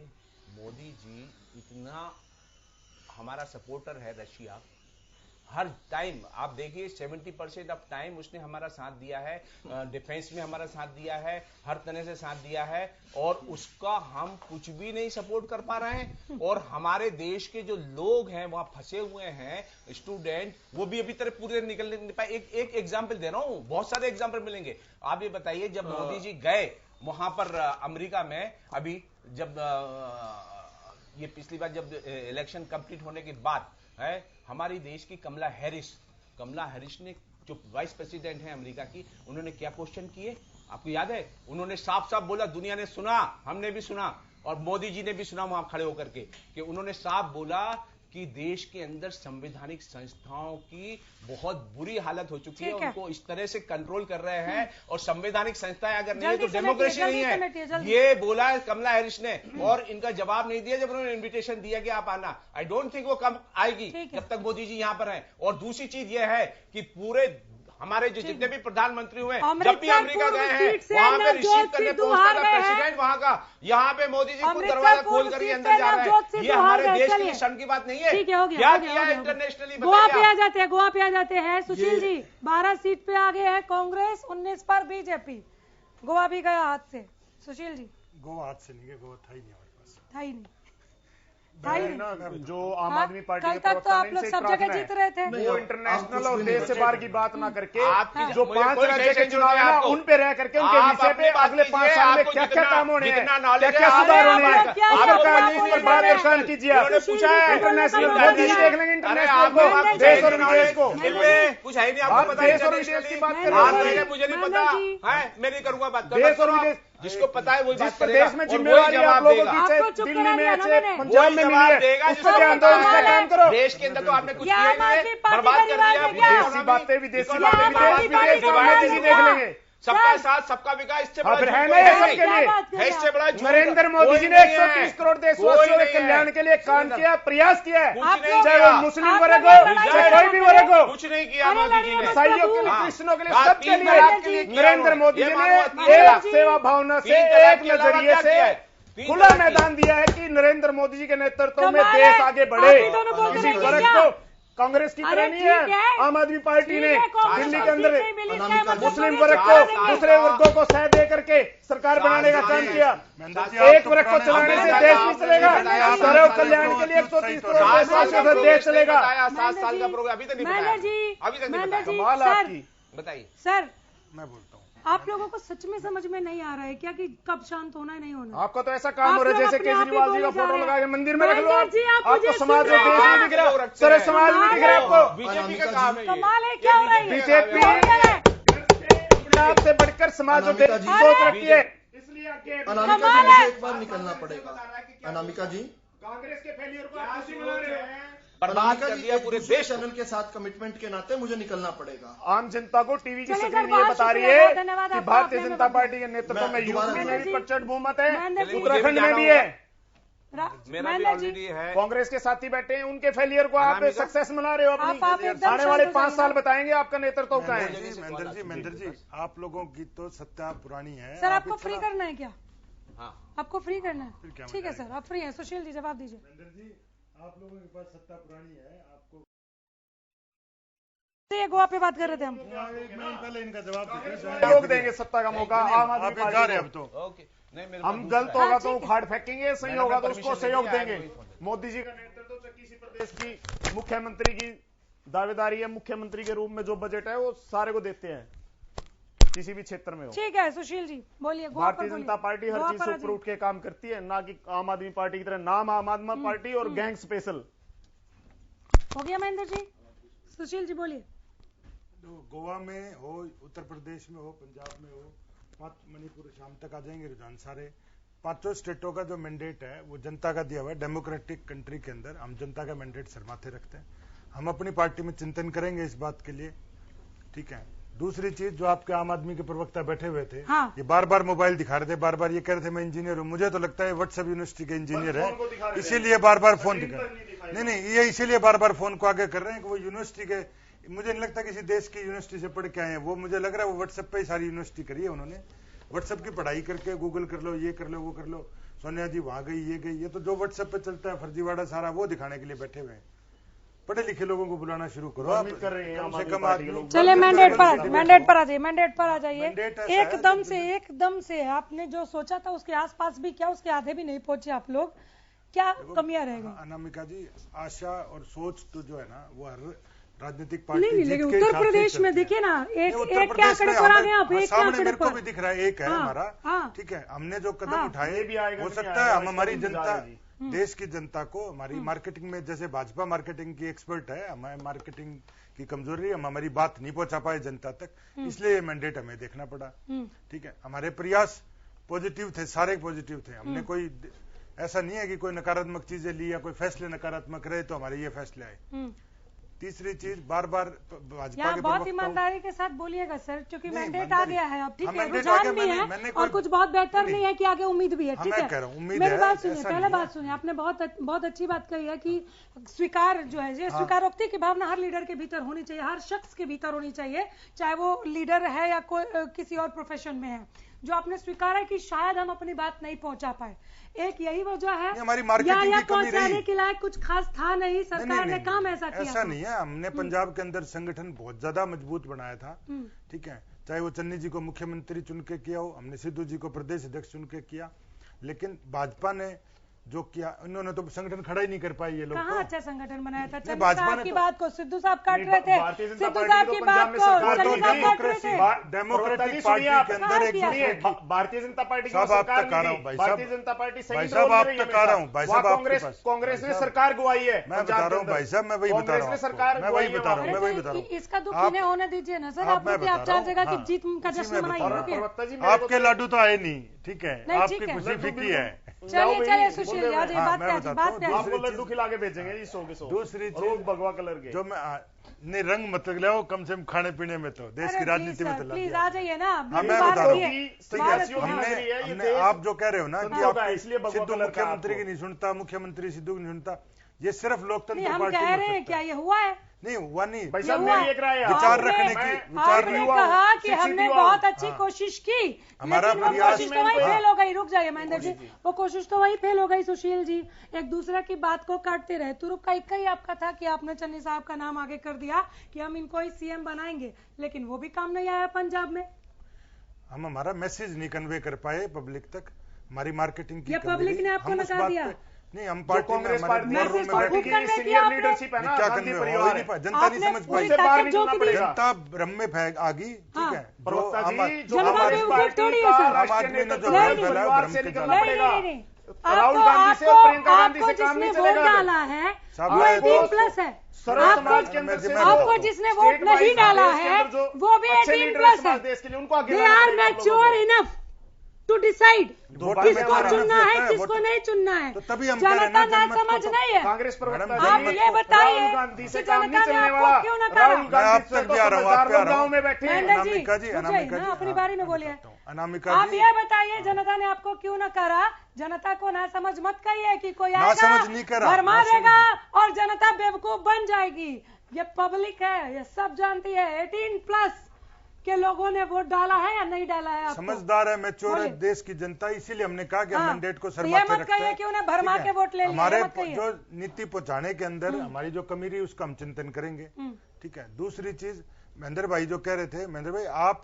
मोदी जी इतना हमारा सपोर्टर है रशिया, हर टाइम आप देखिए 70% ऑफ टाइम उसने हमारा साथ दिया है, डिफेंस में हमारा साथ दिया है, हर तरह से साथ दिया है, और उसका हम कुछ भी नहीं सपोर्ट कर पा रहे हैं। और हमारे देश के जो लोग हैं वहां फंसे हुए हैं, स्टूडेंट, वो भी अभी तरह पूरे निकल नहीं पाए। एक एग्जाम्पल दे रहा हूं, बहुत सारे एग्जाम्पल मिलेंगे। आप ये बताइए, जब मोदी जी गए वहां पर अमेरिका में, अभी जब ये पिछली बार जब इलेक्शन कंप्लीट होने के बाद है, हमारी देश की कमला हैरिस ने, जो वाइस प्रेसिडेंट है अमेरिका की, उन्होंने क्या क्वेश्चन किए आपको याद है? उन्होंने साफ साफ बोला, दुनिया ने सुना, हमने भी सुना और मोदी जी ने भी सुना वहां खड़े होकर के, कि उन्होंने साफ बोला कि देश के अंदर संवैधानिक संस्थाओं की बहुत बुरी हालत हो चुकी है, उनको इस तरह से कंट्रोल कर रहे हैं, और संवैधानिक संस्थाएं अगर नहीं है तो डेमोक्रेसी नहीं है, ये बोला है कमला हैरिस ने। और इनका जवाब नहीं दिया जब उन्होंने इन्विटेशन दिया कि आप आना। आई डोंट थिंक वो कम आएगी जब तक मोदी जी यहां पर हैं। और दूसरी चीज ये है कि पूरे हमारे जो जितने भी प्रधानमंत्री हुए, जब भी अमेरिका गए हैं वहां पे रिसीव करने पहुंचता था प्रेसिडेंट वहां का, यहाँ पे मोदी जी खुद दरवाजा खोल कर अंदर जा रहे हैं। ये हमारे देश की शर्म की बात नहीं है। क्या किया है इंटरनेशनली? गोवा पे आ जाते हैं, गोवा पे आ जाते हैं। सुशील जी 12 सीट पे आगे है कांग्रेस, 19 पर बीजेपी। गोवा भी गया हाथ से। सुशील जी गोवा हाथ से नहीं गया, गोवा था ही नहीं हमारे पास, था ही नहीं। ना जो आम आदमी पार्टी कल तक तो आप लोग सब जगह जीत रहे थे। वो इंटरनेशनल और देश से बाहर की बात ना करके, जो 5 राज्य के चुनाव है ना, उन पे रह करके उनके विषय पे अगले 5 साल में क्या क्या काम होने हैं, क्या क्या सुधार होने हैं, आप कीजिए। इंटरनेशनल मोदी जी देख लेंगे, इंटरनेशनल को, देश और विदेश को, कुछ है नहीं आपको पता। देश और विदेश की बात कर रहे हैं, मुझे नहीं पता है, मैं नहीं करूंगा बात। देश और विदेश जिसको पता है वही बात करेगा। देश में जिम्मेवारी आप लोगों की, चाहे दिल्ली में है, चाहे पंजाब में मिली है, उस पर ध्यान दो, उस पर काम करो। देश के अंदर तो आपने कुछ किया नहीं है, बर्बाद कर दिया। विदेशी बातें, विदेशी बातें विदेश मोदी जी देख लेंगे। सबका साथ सबका विकास, इससे बड़ा फिर है ना सबके लिए है, इससे बड़ा नरेंद्र मोदी जी ने 130 करोड़ देशवासियों के कल्याण के लिए काम किया, प्रयास किया है, चाहे वो मुस्लिम वर्ग हो, चाहे कोई भी वर्ग हो। कुछ नहीं किया मोदी जी ने, ईसाइयों के लिए, क्रिश्चियनों के लिए, सबके लिए नरेंद्र मोदी जी ने एक सेवा भावना से, एक नजरिए से खुला मैदान दिया है कि नरेंद्र मोदी जी के नेतृत्व में देश आगे बढ़े। किसी वर्ग को कांग्रेस की तरह नहीं है, आम आदमी पार्टी ने दिल्ली के अंदर मुस्लिम वर्ग को, दूसरे वर्गों को सह दे करके सरकार बनाने का काम किया। एक वर्ग को चलाने से देश नहीं चलेगा, सर्व कल्याण के लिए 130 करोड़ देशवासियों से देश चलेगा। 7 साल का प्रोग्राम अभी तक नहीं बताया, अभी तक नहीं बताया। कमाल आपकी। बताइए सर, मैं बोलता हूँ, आप लोगों को सच में समझ में नहीं आ रहा है क्या कि कब शांत होना है, नहीं होना? आपको तो ऐसा काम हो रहा है जैसे केजरीवाल जी का फोटो लगा के मंदिर में रख लो। आपको समाज में देश में दिख रहा है, सारे समाज में दिख रहा है आपको। बीजेपी का काम है, कमाल है, क्या हो रहा है? बीजेपी से बढ़कर समाज और देश की सोच रखी है, इसलिए अनामिका जी मुझे एक बार निकलना पड़ेगा। अनामिका जी, कांग्रेस के फेलियर को आप खुशी मना रहे हैं, बर्बाद कर दिया पूरे देश। चैनल के साथ कमिटमेंट के नाते मुझे निकलना पड़ेगा। आम जनता को टीवी की स्क्रीन ये बता रही है कि भारतीय जनता पार्टी के नेतृत्व में यूपी में भी प्रचंड बहुमत है, उत्तराखंड में भी है, मेरा भी ऑलरेडी है। कांग्रेस के साथी बैठे हैं, उनके फेलियर को आप सक्सेस मना रहे हो अपनी। आने वाले 5 साल बताएंगे आपका नेतृत्व क्या है। महेंद्र जी, आप लोगों की तो सत्ता पुरानी है। सर, आपको फ्री करना है क्या? हाँ, आपको फ्री करना है? ठीक है सर, आप फ्री हैं। सुशील जी जवाब दीजिए। महेंद्र जी, आप लोगों के पास सत्ता पुरानी है, आपको ये गोवा पे बात कर रहे थे हम। पहले इनका जवाब लोग देंगे सत्ता का मौका आम आदमी पार्टी अब तो। हम गलत होगा तो उखाड़ फेंकेंगे, सही होगा तो उसको सहयोग देंगे। मोदी जी का नेतृत्व तो किसी प्रदेश की मुख्यमंत्री की दावेदारी है, मुख्यमंत्री के रूप में जो बजट है वो सारे को देते हैं। किसी भी क्षेत्र में हो। ठीक है सुशील जी बोलिए। भारतीय जनता पार्टी हर चीज से ऊपर उठ के काम करती है, ना कि आम आदमी पार्टी की तरह। नाम आम आदमी पार्टी और गैंग स्पेशल। हो गया महेंद्र जी? सुशील जी बोलिए। तो गोवा में हो, उत्तर प्रदेश में हो, पंजाब में हो, मणिपुर, शाम तक आ जाएंगे रुझान सारे। 5 स्टेटों का जो मैंडेट है वो जनता का दिया हुआ है। डेमोक्रेटिक कंट्री के अंदर हम जनता का मैंडेट सर माथे रखते हैं। हम अपनी पार्टी में चिंतन करेंगे इस बात के लिए, ठीक है। दूसरी चीज, जो आपके आम आदमी के प्रवक्ता बैठे हुए थे, हाँ। ये बार बार मोबाइल दिखा रहे थे, बार बार ये कह रहे थे मैं इंजीनियर हूं। मुझे तो लगता है व्हाट्सएप यूनिवर्सिटी के इंजीनियर है, इसीलिए बार बार फोन दिखा रहे। नहीं, ये इसीलिए बार बार फोन को आगे कर रहे हैं कि वो यूनिवर्सिटी के, मुझे नहीं लगता किसी देश की यूनिवर्सिटी से पढ़ के आए हैं वो। मुझे लग रहा है वो व्हाट्सएप पे ही सारी यूनिवर्सिटी करी है उन्होंने। व्हाट्सएप की पढ़ाई करके गूगल कर लो, ये कर लो, वो कर लो, सोनिया जी वहां गई, ये गई, ये तो जो व्हाट्सएप पे चलता है फर्जीवाड़ा सारा, वो दिखाने के लिए बैठे हुए हैं। पढ़े लिखे लोगों को बुलाना शुरू करो। आप कर रहे हैं कम से कम आदमी। चलिए मैंडेट पर आ जाइए, मैंडेट पर आ जाइए। एकदम से आपने जो सोचा था उसके आसपास भी क्या, उसके आधे भी नहीं पहुंचे आप लोग। क्या कमियां रह गई? अनामिका जी, आशा और सोच तो जो है ना वो हर राजनीतिक पार्टी नहीं, लेकिन उत्तर प्रदेश में देखिए ना, एक क्या आंकड़े पर आ गए आप? एक सामने मेरे को भी दिख रहा है, एक है हमारा, ठीक है। हमने जो कदम उठाए, हो सकता है हम हमारी जनता, देश की जनता को, हमारी मार्केटिंग में, जैसे भाजपा मार्केटिंग की एक्सपर्ट है, हमारे मार्केटिंग की कमजोरी, हम हमारी बात नहीं पहुंचा पाए जनता तक, इसलिए ये मैंडेट हमें देखना पड़ा, ठीक है। हमारे प्रयास पॉजिटिव थे, सारे पॉजिटिव थे। हमने कोई ऐसा नहीं है कि कोई नकारात्मक चीजें ली या कोई फैसले नकारात्मक रहे तो हमारे ये फैसले आए। तीसरी चीज, बार बार भाजपा के बहुत ईमानदारी के साथ बोलिएगा सर, क्योंकि मैंडेट आ गया है अब, ठीक है। रुझान भी है और कुछ बहुत बेहतर नहीं है कि आगे उम्मीद भी है, ठीक है। मेरी बात सुनिए, पहले बात सुनिए। आपने बहुत अच्छी बात कही है कि स्वीकार जो है, ये स्वीकारोक्ति की भावना हर लीडर के भीतर होनी चाहिए, हर शख्स के भीतर होनी चाहिए, चाहे वो लीडर है या कोई किसी और प्रोफेशन में है। जो आपने स्वीकारा है कि शायद हम अपनी बात नहीं पहुंचा पाए, एक यही वजह है, हमारी मार्केटिंग की कमी रही। पहुंचाने के लायक कुछ खास था नहीं, सरकार ने काम ऐसा किया। ऐसा नहीं है, हमने पंजाब के अंदर संगठन बहुत ज्यादा मजबूत बनाया था, ठीक है। चाहे वो चन्नी जी को मुख्यमंत्री चुन के किया हो, हमने सिद्धू जी को प्रदेश अध्यक्ष चुन के किया, लेकिन भाजपा ने जो किया, इन्होंने तो संगठन खड़ा ही नहीं कर पाई। ये लोग कहाँ अच्छा संगठन बनाया था? भाजपा की बात को सिद्धू साहब काट रहे थे, सिद्धू साहब की बात को डेमोक्रेटिक पार्टी के अंदर एक भारतीय जनता पार्टी साहब आप तक आ रहा हूँ भाई साहब, भारतीय जनता पार्टी भाई साहब आप तक आ रहा हूँ भाई साहब, कांग्रेस ने सरकार गवाई है। मैं बता रहा हूँ भाई साहब, मैं वही बता रहा हूँ, मैं वही बता रहा हूँ। इसका दुख इन्हें होने दीजिए ना सर, आप चार जगह की जीत का जश्न मनाइए। आपके लाडू तो आए नहीं, ठीक है, आपकी खुशी फीकी है। चलिए सुशील जी, बात आपको लड्डू खिला के भेजेंगे 100 के 100। दूसरी चीज भगवा कलर के, जो मैं नहीं रंग मत लाओ, कम से कम खाने पीने में तो, देश की राजनीति में तो प्लीज आ जाइए ना। मैं बता रहा हूँ, हमने आप जो कह रहे हो ना कि आप सिद्धू मुख्यमंत्री की नहीं सुनता, मुख्यमंत्री सिद्धू की नहीं सुनता, ये सिर्फ लोकतंत्र पार्टी कह रहे हैं। क्या ये हुआ है? नहीं हुआ नहीं, विचार रखने की, आपने कहा कि हमने बहुत अच्छी कोशिश की, हमारा लेकिन वो कोशिश तो वही फेल हो गई। रुक जाइए महेंद्र जी, वो कोशिश तो वही फेल हो गई। सुशील जी एक दूसरे की बात को काटते रहे। तुरुप का इक्का ही आपका था कि आपने चन्नी साहब का नाम आगे कर दिया कि हम इनको ही सीएम बनाएंगे, लेकिन वो भी काम नहीं आया पंजाब में। हम हमारा मैसेज नहीं कन्वे कर पाए पब्लिक तक, हमारी मार्केटिंग की पब्लिक ने आपको नकार दिया। नहीं, हम party Congress party senior leadership है ना, क्या करने वाला, जनता नहीं समझ पाई, जनता भ्रम में आ गई, ठीक है। जो हमारे पार्टी का राष्ट्रीय नेतृत्व परिवार से निकलना पड़ेगा। राहुल गांधी से और प्रियंका गांधी से काम नहीं चलेगा। डाला है वो 18+ है, आपको जिसने वोट नहीं डाला है वो भी 18+ है। They are mature enough to decide किसको चुनना है, किसको नहीं चुनना है। तो तभी हम जनता ना समझ नहीं है। कांग्रेस प्रवक्ता आप ये बताइए कि जनता ने आपको क्यों न कहा? गाँव में बैठे अपनी बारी में बोलिए। अनामिका आप ये बताइए, जनता ने आपको क्यों न करा? जनता को ना समझ मत कहिए कि कोई आएगा भरमा देगा और जनता बेवकूफ बन जाएगी। ये पब्लिक है, ये सब जानती है 18+ के लोगों ने वोट डाला है या नहीं डाला है। समझदार है, मैच्योर है देश की जनता, इसीलिए हमने कहा कि हम मैंडेट को सर्वोच्च रखते हैं। क्यों ना भरमा के वोट ले लिए। हमारे जो नीति पहुंचाने के अंदर हमारी जो कमी रही उसका हम चिंतन करेंगे, ठीक है। दूसरी चीज, महेंद्र भाई जो कह रहे थे, महेंद्र भाई आप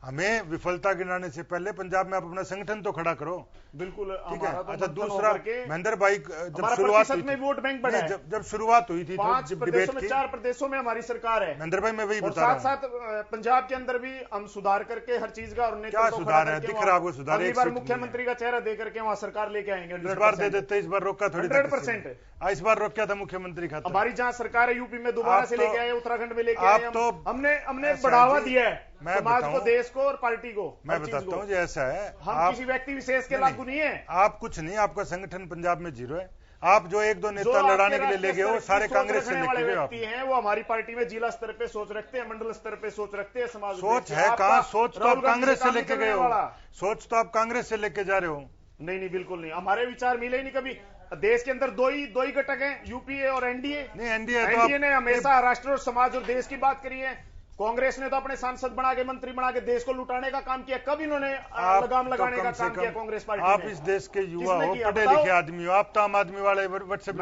हमें विफलता गिनाने से पहले पंजाब में आप अपना संगठन तो खड़ा करो। बिल्कुल, ठीक है। तो अच्छा, दूसरा महेंद्र भाई, जब शुरुआत हुई थी, वोट बैंक बढ़ा है, जब शुरुआत हुई थी 5 डिबेट की, 4 प्रदेशों में हमारी सरकार है महेंद्र भाई, मैं वही बता रहा हूं, साथ साथ पंजाब के अंदर भी हम सुधार करके हर चीज का, और क्या सुधार है, दिख रहा है वो सुधार? एक बार मुख्यमंत्री का चेहरा दे करके वहां सरकार लेके आएंगे। इस बार दे देते, इस बार रोका थोड़ी, 100%। इस बार रोका था मुख्यमंत्री खातर। हमारी जहाँ सरकार है यूपी में दोबारा से लेके आए, उत्तराखंड में लेके आए, तो हमने बढ़ावा दिया है समाज को, देश को और पार्टी को। मैं बताता हूँ, ऐसा है, हम किसी व्यक्ति विशेष के लागू नहीं है। आप कुछ नहीं, आपका संगठन पंजाब में 0 है। आप जो 1-2 नेता लड़ाने के लिए ले गए हो, सारे कांग्रेस से लेके गए व्यक्ति हैं, वो हमारी पार्टी में जिला स्तर पे सोच रखते हैं, मंडल स्तर पे सोच रखते हैं, समाज सोच है कहाँ? सोच तो आप कांग्रेस से लेके गए हो, सोच तो आप कांग्रेस से लेके जा रहे हो। नहीं, बिल्कुल नहीं, हमारे विचार मिले ही नहीं कभी। देश के अंदर दो ही घटक हैं, यूपीए और एनडीए। नहीं, एनडीए ने हमेशा राष्ट्र और समाज और देश की बात करी है। कांग्रेस ने तो अपने सांसद बना के, मंत्री बना के देश को लुटाने का काम किया। कब इन्होंने लगाम लगाने का काम किया कांग्रेस पार्टी ने? आप इस देश के युवा हो, पढ़े लिखे आदमी हो, आप तो आम आदमी वाले व्हाट्सएप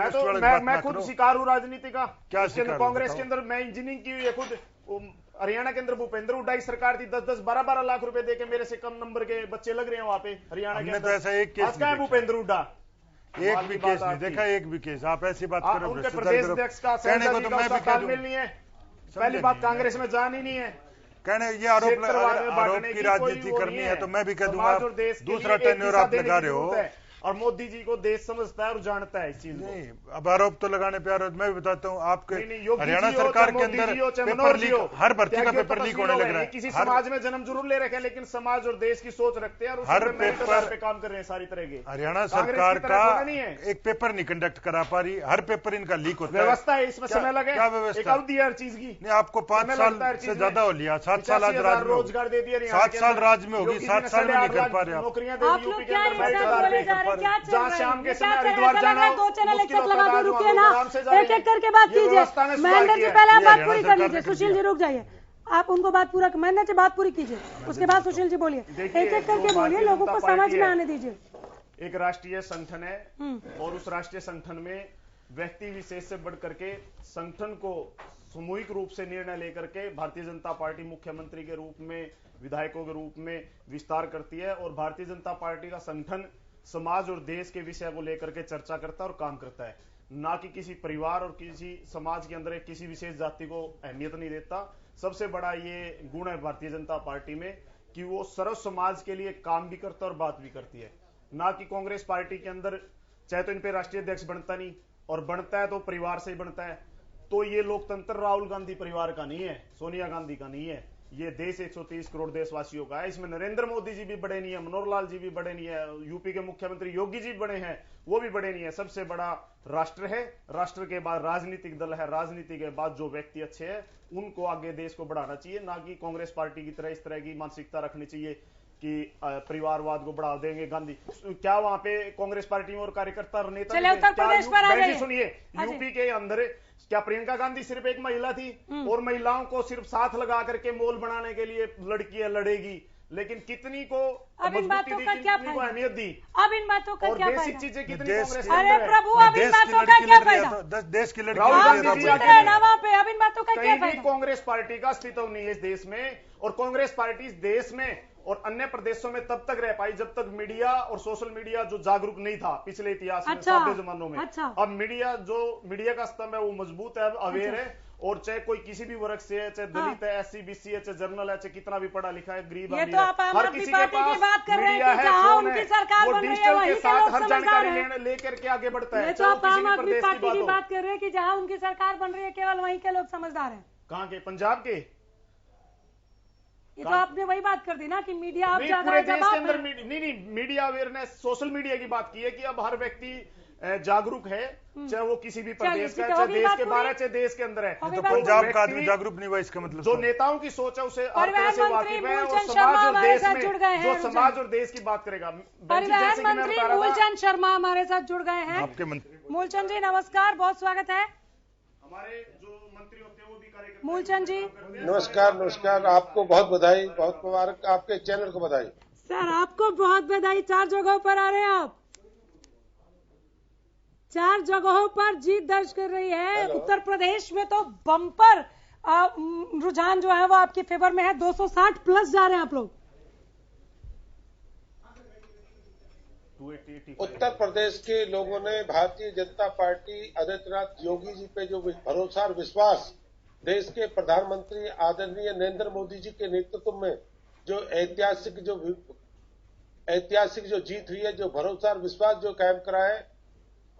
मैं खुद शिकार हूँ राजनीति का। क्या कांग्रेस के अंदर मैं इंजीनियरिंग की हुई है खुद। हरियाणा के अंदर भूपेंद्र हुड्डा की सरकार थी, 10-10, 12-12 लाख रुपए देके मेरे से कम नंबर के बच्चे लग रहे हैं वहां पे हरियाणा के अंदर। ऐसा एक केस है भूपेंद्र हुड्डा, एक भी केस नहीं देखा, एक भी केस। आप ऐसी बात करो, उनके प्रदेश अध्यक्ष का कहने को तो मैं भी तालमेल नहीं है। पहली बात, कांग्रेस में जान ही नहीं है। कहने ये आरोप की राजनीति करनी है तो मैं भी कह दूंगा, दूसरा टेन्योर आप लगा रहे हो। और मोदी जी को देश समझता है और जानता है इस चीज को। नहीं, अब आरोप तो लगाने पे आरोप। मैं भी बताता हूँ, आपके हरियाणा सरकार के अंदर पेपर लीक, हर भर्ती का पेपर लीक होने लग रहा है। किसी समाज में जन्म जरूर ले रखे हैं, लेकिन समाज और देश की सोच रखते हैं और हर पेपर पे काम कर रहे हैं सारी तरह के। हरियाणा सरकार का एक पेपर नहीं कंडक्ट करा पा रही, हर पेपर इनका लीक होता है। व्यवस्था है, इसमें समय लगे। क्या व्यवस्था? एक अवधि है हर चीज की। नहीं, आपको 5 साल से ज्यादा हो लिया, 7 साल आज राज में, रोजगार दे दिया, 7 साल राज में होगी, 7 साल में नहीं कर पा रहे आप। नौकरियां दे दी यूपी के अंदर, जहाँ शाम के समय हरिद्वार जाना, 2 चैनल एक साथ लगा के रुकिए ना, एक करके बात कीजिए। महेंद्र जी पहले आप बात पूरी कर लीजिए। सुशील जी रुक जाइए, आप उनको बात पूरा, महेंद्र जी बात पूरी कीजिए, उसके बाद सुशील जी बोलिए। एक एक करके बोलिए, लोगों को समझ में आने दीजिए। एक राष्ट्रीय संगठन है और उस राष्ट्रीय संगठन में व्यक्ति विशेष से बढ़ करके संगठन को सामूहिक रूप से निर्णय लेकर के भारतीय जनता पार्टी मुख्यमंत्री के रूप में, विधायकों के रूप में विस्तार करती है। और भारतीय जनता पार्टी का संगठन समाज और देश के विषय को लेकर के चर्चा करता है और काम करता है, ना कि किसी परिवार और किसी समाज के अंदर किसी विशेष जाति को अहमियत नहीं देता। सबसे बड़ा ये गुण है भारतीय जनता पार्टी में कि वो सर्व समाज के लिए काम भी करता है और बात भी करती है, ना कि कांग्रेस पार्टी के अंदर चाहे तो इन पे राष्ट्रीय अध्यक्ष बनता नहीं, और बनता है तो परिवार से ही बनता है। तो ये लोकतंत्र राहुल गांधी परिवार का नहीं है, सोनिया गांधी का नहीं है, ये देश 130 करोड़ देशवासियों का है। इसमें नरेंद्र मोदी जी भी बड़े नहीं है, मनोहर लाल जी भी बड़े नहीं है, यूपी के मुख्यमंत्री योगी जी बड़े हैं, वो भी बड़े नहीं है। सबसे बड़ा राष्ट्र है, राष्ट्र के बाद राजनीतिक दल है, राजनीति के बाद जो व्यक्ति अच्छे हैं उनको आगे देश को बढ़ाना चाहिए, ना कि कांग्रेस पार्टी की तरह इस तरह की मानसिकता रखनी चाहिए कि परिवारवाद को बढ़ावा देंगे। गांधी क्या वहां पे कांग्रेस पार्टी में और कार्यकर्ता नेता सुनिए, यूपी के अंदर क्या प्रियंका गांधी सिर्फ एक महिला थी और महिलाओं को सिर्फ साथ लगा करके मोल बनाने के लिए लड़कियां लड़ेगी, लेकिन कितनी को मजबूती दी, कितनी को अहमियत दी, अब इन बातों का क्या बेसिक चीजें कितनी कांग्रेस। अरे प्रभु, अब इन बातों का क्या फायदा? देश की राहुल गांधी जी अब इन बातों का क्या फायदा? कांग्रेस पार्टी का अस्तित्व नहीं है इस देश में, और कांग्रेस पार्टी इस देश में और अन्य प्रदेशों में तब तक रह पाई जब तक मीडिया और सोशल मीडिया जो जागरूक नहीं था पिछले इतिहास में, सारे जमानों में। अब मीडिया का स्तंभ है वो मजबूत है, अवेयर है, और चाहे कोई किसी भी वर्ग से है, चाहे दलित है, SC BC है, चाहे जर्नल है, चाहे कितना भी पढ़ा लिखा है, गरीब है, हर किसी के पास मीडिया है, फोन है, वो डिजिटल के साथ हर जानकारी लेकर के आगे बढ़ता है। तो आप आम आदमी पार्टी की बात कर रहे हैं कि जहां उनकी सरकार बन रही है केवल वहीं के लोग समझदार हैं। कहाँ के? पंजाब के? ये तो आपने वही बात कर दी ना कि मीडिया अब ज्यादा पूरे देश के अंदर नहीं मीडिया अवेयरनेस, सोशल मीडिया की बात की है कि अब हर व्यक्ति जागरूक है, चाहे वो किसी भी प्रदेश का, चाहे देश के बाहर है, चाहे देश के अंदर है। तो पंजाब का आदमी जागरूक नहीं हुआ, इसका मतलब जो नेताओं की सोच है उसे हर तरह से वाकिफ है, और समाज और देश में जो समाज और देश की बात करेगा। परिवहन मंत्री मूलचंद शर्मा हमारे साथ जुड़ गए हैं। आपके मंत्री मूलचंद जी नमस्कार, बहुत स्वागत है। हमारे जो मंत्री होते हैं वो भी कार्यक्रम। मूलचंद जी नमस्कार, आपको बहुत बधाई, बहुत मुबारक, आपके चैनल को बधाई। सर आपको बहुत बधाई, 4 जगहों पर आ रहे हैं आप, 4 जगहों पर जीत दर्ज कर रही है। उत्तर प्रदेश में तो बम्पर रुझान जो है वो आपके फेवर में है, 260 प्लस जा रहे हैं आप लोग। उत्तर प्रदेश के लोगों ने भारतीय जनता पार्टी आदित्यनाथ योगी जी पे जो भरोसा और विश्वास, देश के प्रधानमंत्री आदरणीय नरेंद्र मोदी जी के नेतृत्व में जो ऐतिहासिक जो जीत हुई है, जो भरोसा और विश्वास जो कायम करा है,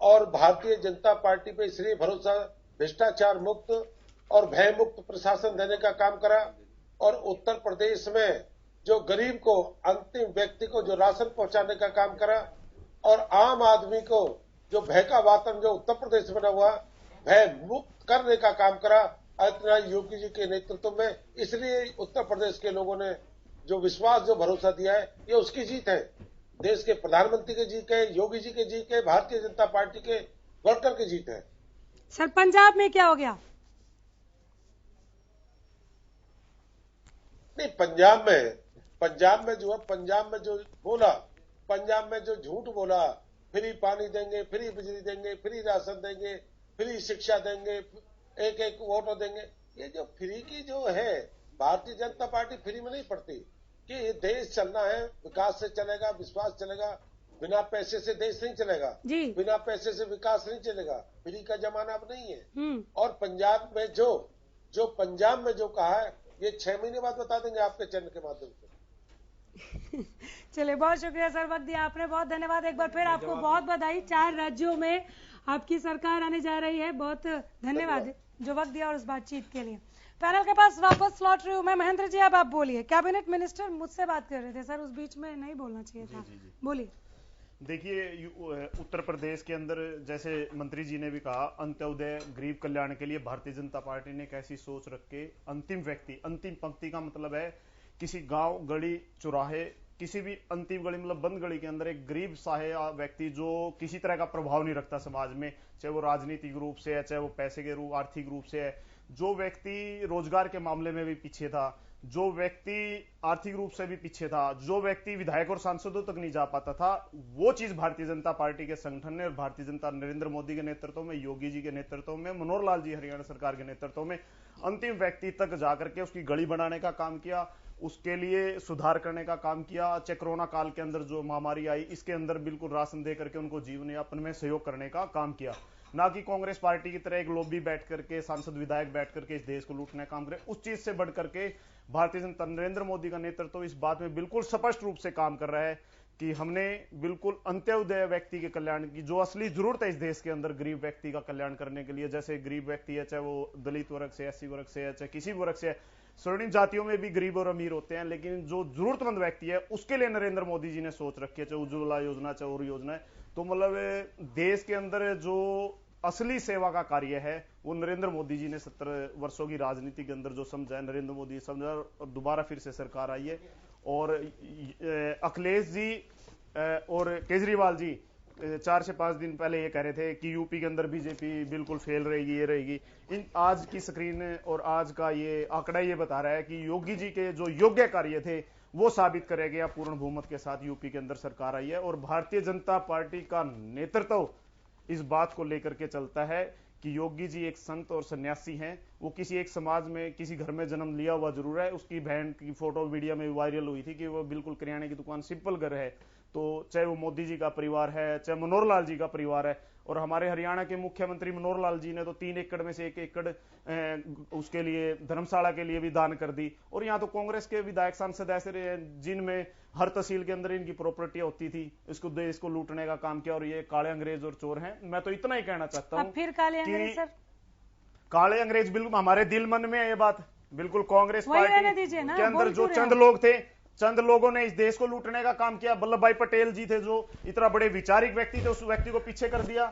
और भारतीय जनता पार्टी पे इसलिए भरोसा, भ्रष्टाचार मुक्त और भय मुक्त प्रशासन देने का काम करा, और उत्तर प्रदेश में जो गरीब को, अंतिम व्यक्ति को जो राशन पहुंचाने का काम करा, और आम आदमी को जो भय का वातावरण जो उत्तर प्रदेश में बना हुआ, भय मुक्त करने का काम करा आदित्यनाथ योगी जी के नेतृत्व में। इसलिए उत्तर प्रदेश के लोगों ने जो विश्वास, जो भरोसा दिया है, ये उसकी जीत है। देश के प्रधानमंत्री की जीत है, योगी जी की जीत है, भारतीय जनता पार्टी के वर्कर की जीत है। सर पंजाब में क्या हो गया? नहीं, पंजाब में जो है, पंजाब में जो बोला, पंजाब में जो झूठ बोला, फ्री पानी देंगे, फ्री बिजली देंगे, फ्री राशन देंगे, फ्री शिक्षा देंगे, एक एक वोट देंगे, ये जो फ्री की जो है, भारतीय जनता पार्टी फ्री में नहीं पड़ती कि ये देश चलना है, विकास से चलेगा, विश्वास चलेगा, बिना पैसे से देश नहीं चलेगा, बिना पैसे से विकास नहीं चलेगा। फ्री का जमाना अब नहीं है। और पंजाब में जो पंजाब में जो कहा है, ये 6 महीने बाद बता देंगे आपके चैनल के माध्यम से। चलिए, बहुत शुक्रिया सर, वक्त दिया आपने, बहुत धन्यवाद। एक बार फिर आपको बहुत बधाई, 4 राज्यों में आपकी सरकार आने जा रही है। बहुत धन्यवाद जो वक्त दिया और उस बातचीत के लिए। पैनल के पास वापस लौट रही हूँ मैं। महेंद्र जी, अब आप बोलिए। कैबिनेट मिनिस्टर मुझसे बात कर रहे थे सर, उस बीच में नहीं बोलना चाहिए था, बोलिए। देखिए, उत्तर प्रदेश के अंदर जैसे मंत्री जी ने भी कहा, अंत्योदय गरीब कल्याण के लिए भारतीय जनता पार्टी ने कैसी सोच रख के अंतिम व्यक्ति, अंतिम पंक्ति का मतलब है किसी गांव, गली, चौराहे, किसी भी अंतिम गली, मतलब बंद गली के अंदर एक गरीब सहाय व्यक्ति जो किसी तरह का प्रभाव नहीं रखता समाज में, चाहे वो राजनीतिक रूप से है, चाहे वो पैसे के रूप, आर्थिक रूप से है, जो व्यक्ति रोजगार के मामले में भी पीछे था, जो व्यक्ति आर्थिक रूप से भी पीछे था, जो व्यक्ति विधायक और सांसदों तक नहीं जा पाता था, वो चीज भारतीय जनता पार्टी के संगठन ने और भारतीय जनता नरेंद्र मोदी के नेतृत्व में, योगी जी के नेतृत्व में, मनोहर लाल जी हरियाणा सरकार के नेतृत्व में अंतिम व्यक्ति तक जाकर के उसकी गली बनाने का काम किया, उसके लिए सुधार करने का काम किया। चाहे कोरोना काल के अंदर जो महामारी आई, इसके अंदर बिल्कुल राशन दे करके उनको जीवन यापन में सहयोग करने का काम किया, ना कि कांग्रेस पार्टी की तरह एक लॉबी बैठ करके, सांसद विधायक बैठ करके इस देश को लूटने का काम करे। उस चीज से बढ़ करके भारतीय जनता नरेंद्र मोदी का नेतृत्व इस बात में बिल्कुल स्पष्ट रूप से काम कर रहा है कि हमने बिल्कुल अंत्योदय व्यक्ति के कल्याण की जो असली जरूरत है इस देश के अंदर, गरीब व्यक्ति का कल्याण करने के लिए, जैसे गरीब व्यक्ति है, चाहे वो दलित वर्ग से, एससी वर्ग से है, चाहे किसी वर्ग से है, स्वर्णिम जातियों में भी गरीब और अमीर होते हैं, लेकिन जो जरूरतमंद व्यक्ति है उसके लिए नरेंद्र मोदी जी ने सोच रखी है, चाहे उज्ज्वला योजना, चाहे और योजना है। तो मतलब देश के अंदर जो असली सेवा का कार्य है वो नरेंद्र मोदी जी ने 70 वर्षों की राजनीति के अंदर जो समझा है, नरेंद्र मोदी समझा, और दोबारा फिर से सरकार आई है। और अखिलेश जी और केजरीवाल जी 4 से 5 दिन पहले ये कह रहे थे कि यूपी के अंदर बीजेपी बिल्कुल फेल रहेगी, ये रहेगी। इन आज की स्क्रीन और आज का ये आंकड़ा ये बता रहा है कि योगी जी के जो योग्य कार्य थे वो साबित करेगा, पूर्ण बहुमत के साथ यूपी के अंदर सरकार आई है। और भारतीय जनता पार्टी का नेतृत्व इस बात को लेकर के चलता है कि योगी जी एक संत और सन्यासी हैं। वो किसी एक समाज में, किसी घर में जन्म लिया हुआ जरूर है। उसकी बहन की फोटो मीडिया में वायरल हुई थी कि वो बिल्कुल किराने की दुकान, सिंपल घर है। तो चाहे वो मोदी जी का परिवार है, चाहे मनोहर लाल जी का परिवार है, और हमारे हरियाणा के मुख्यमंत्री मनोहर लाल जी ने तो 3 एकड़ में से 1 एकड़ उसके लिए, धर्मशाला के लिए भी दान कर दी। और यहाँ तो कांग्रेस के विधायक सांसद ऐसे रहे जिनमें हर तहसील के अंदर इनकी प्रॉपर्टी होती थी, इसको देश को लूटने का काम किया, और ये काले अंग्रेज और चोर हैं। मैं तो इतना ही कहना चाहता हूँ। फिर काले अंग्रेज सर, काले अंग्रेज बिल्कुल हमारे दिल मन में है ये बात। बिल्कुल कांग्रेस पार्टी के अंदर जो चंद लोग थे, चंद लोगों ने इस देश को लूटने का काम किया। वल्लभ भाई पटेल जी थे जो इतना बड़े विचारिक व्यक्ति थे, उस व्यक्ति को पीछे कर दिया,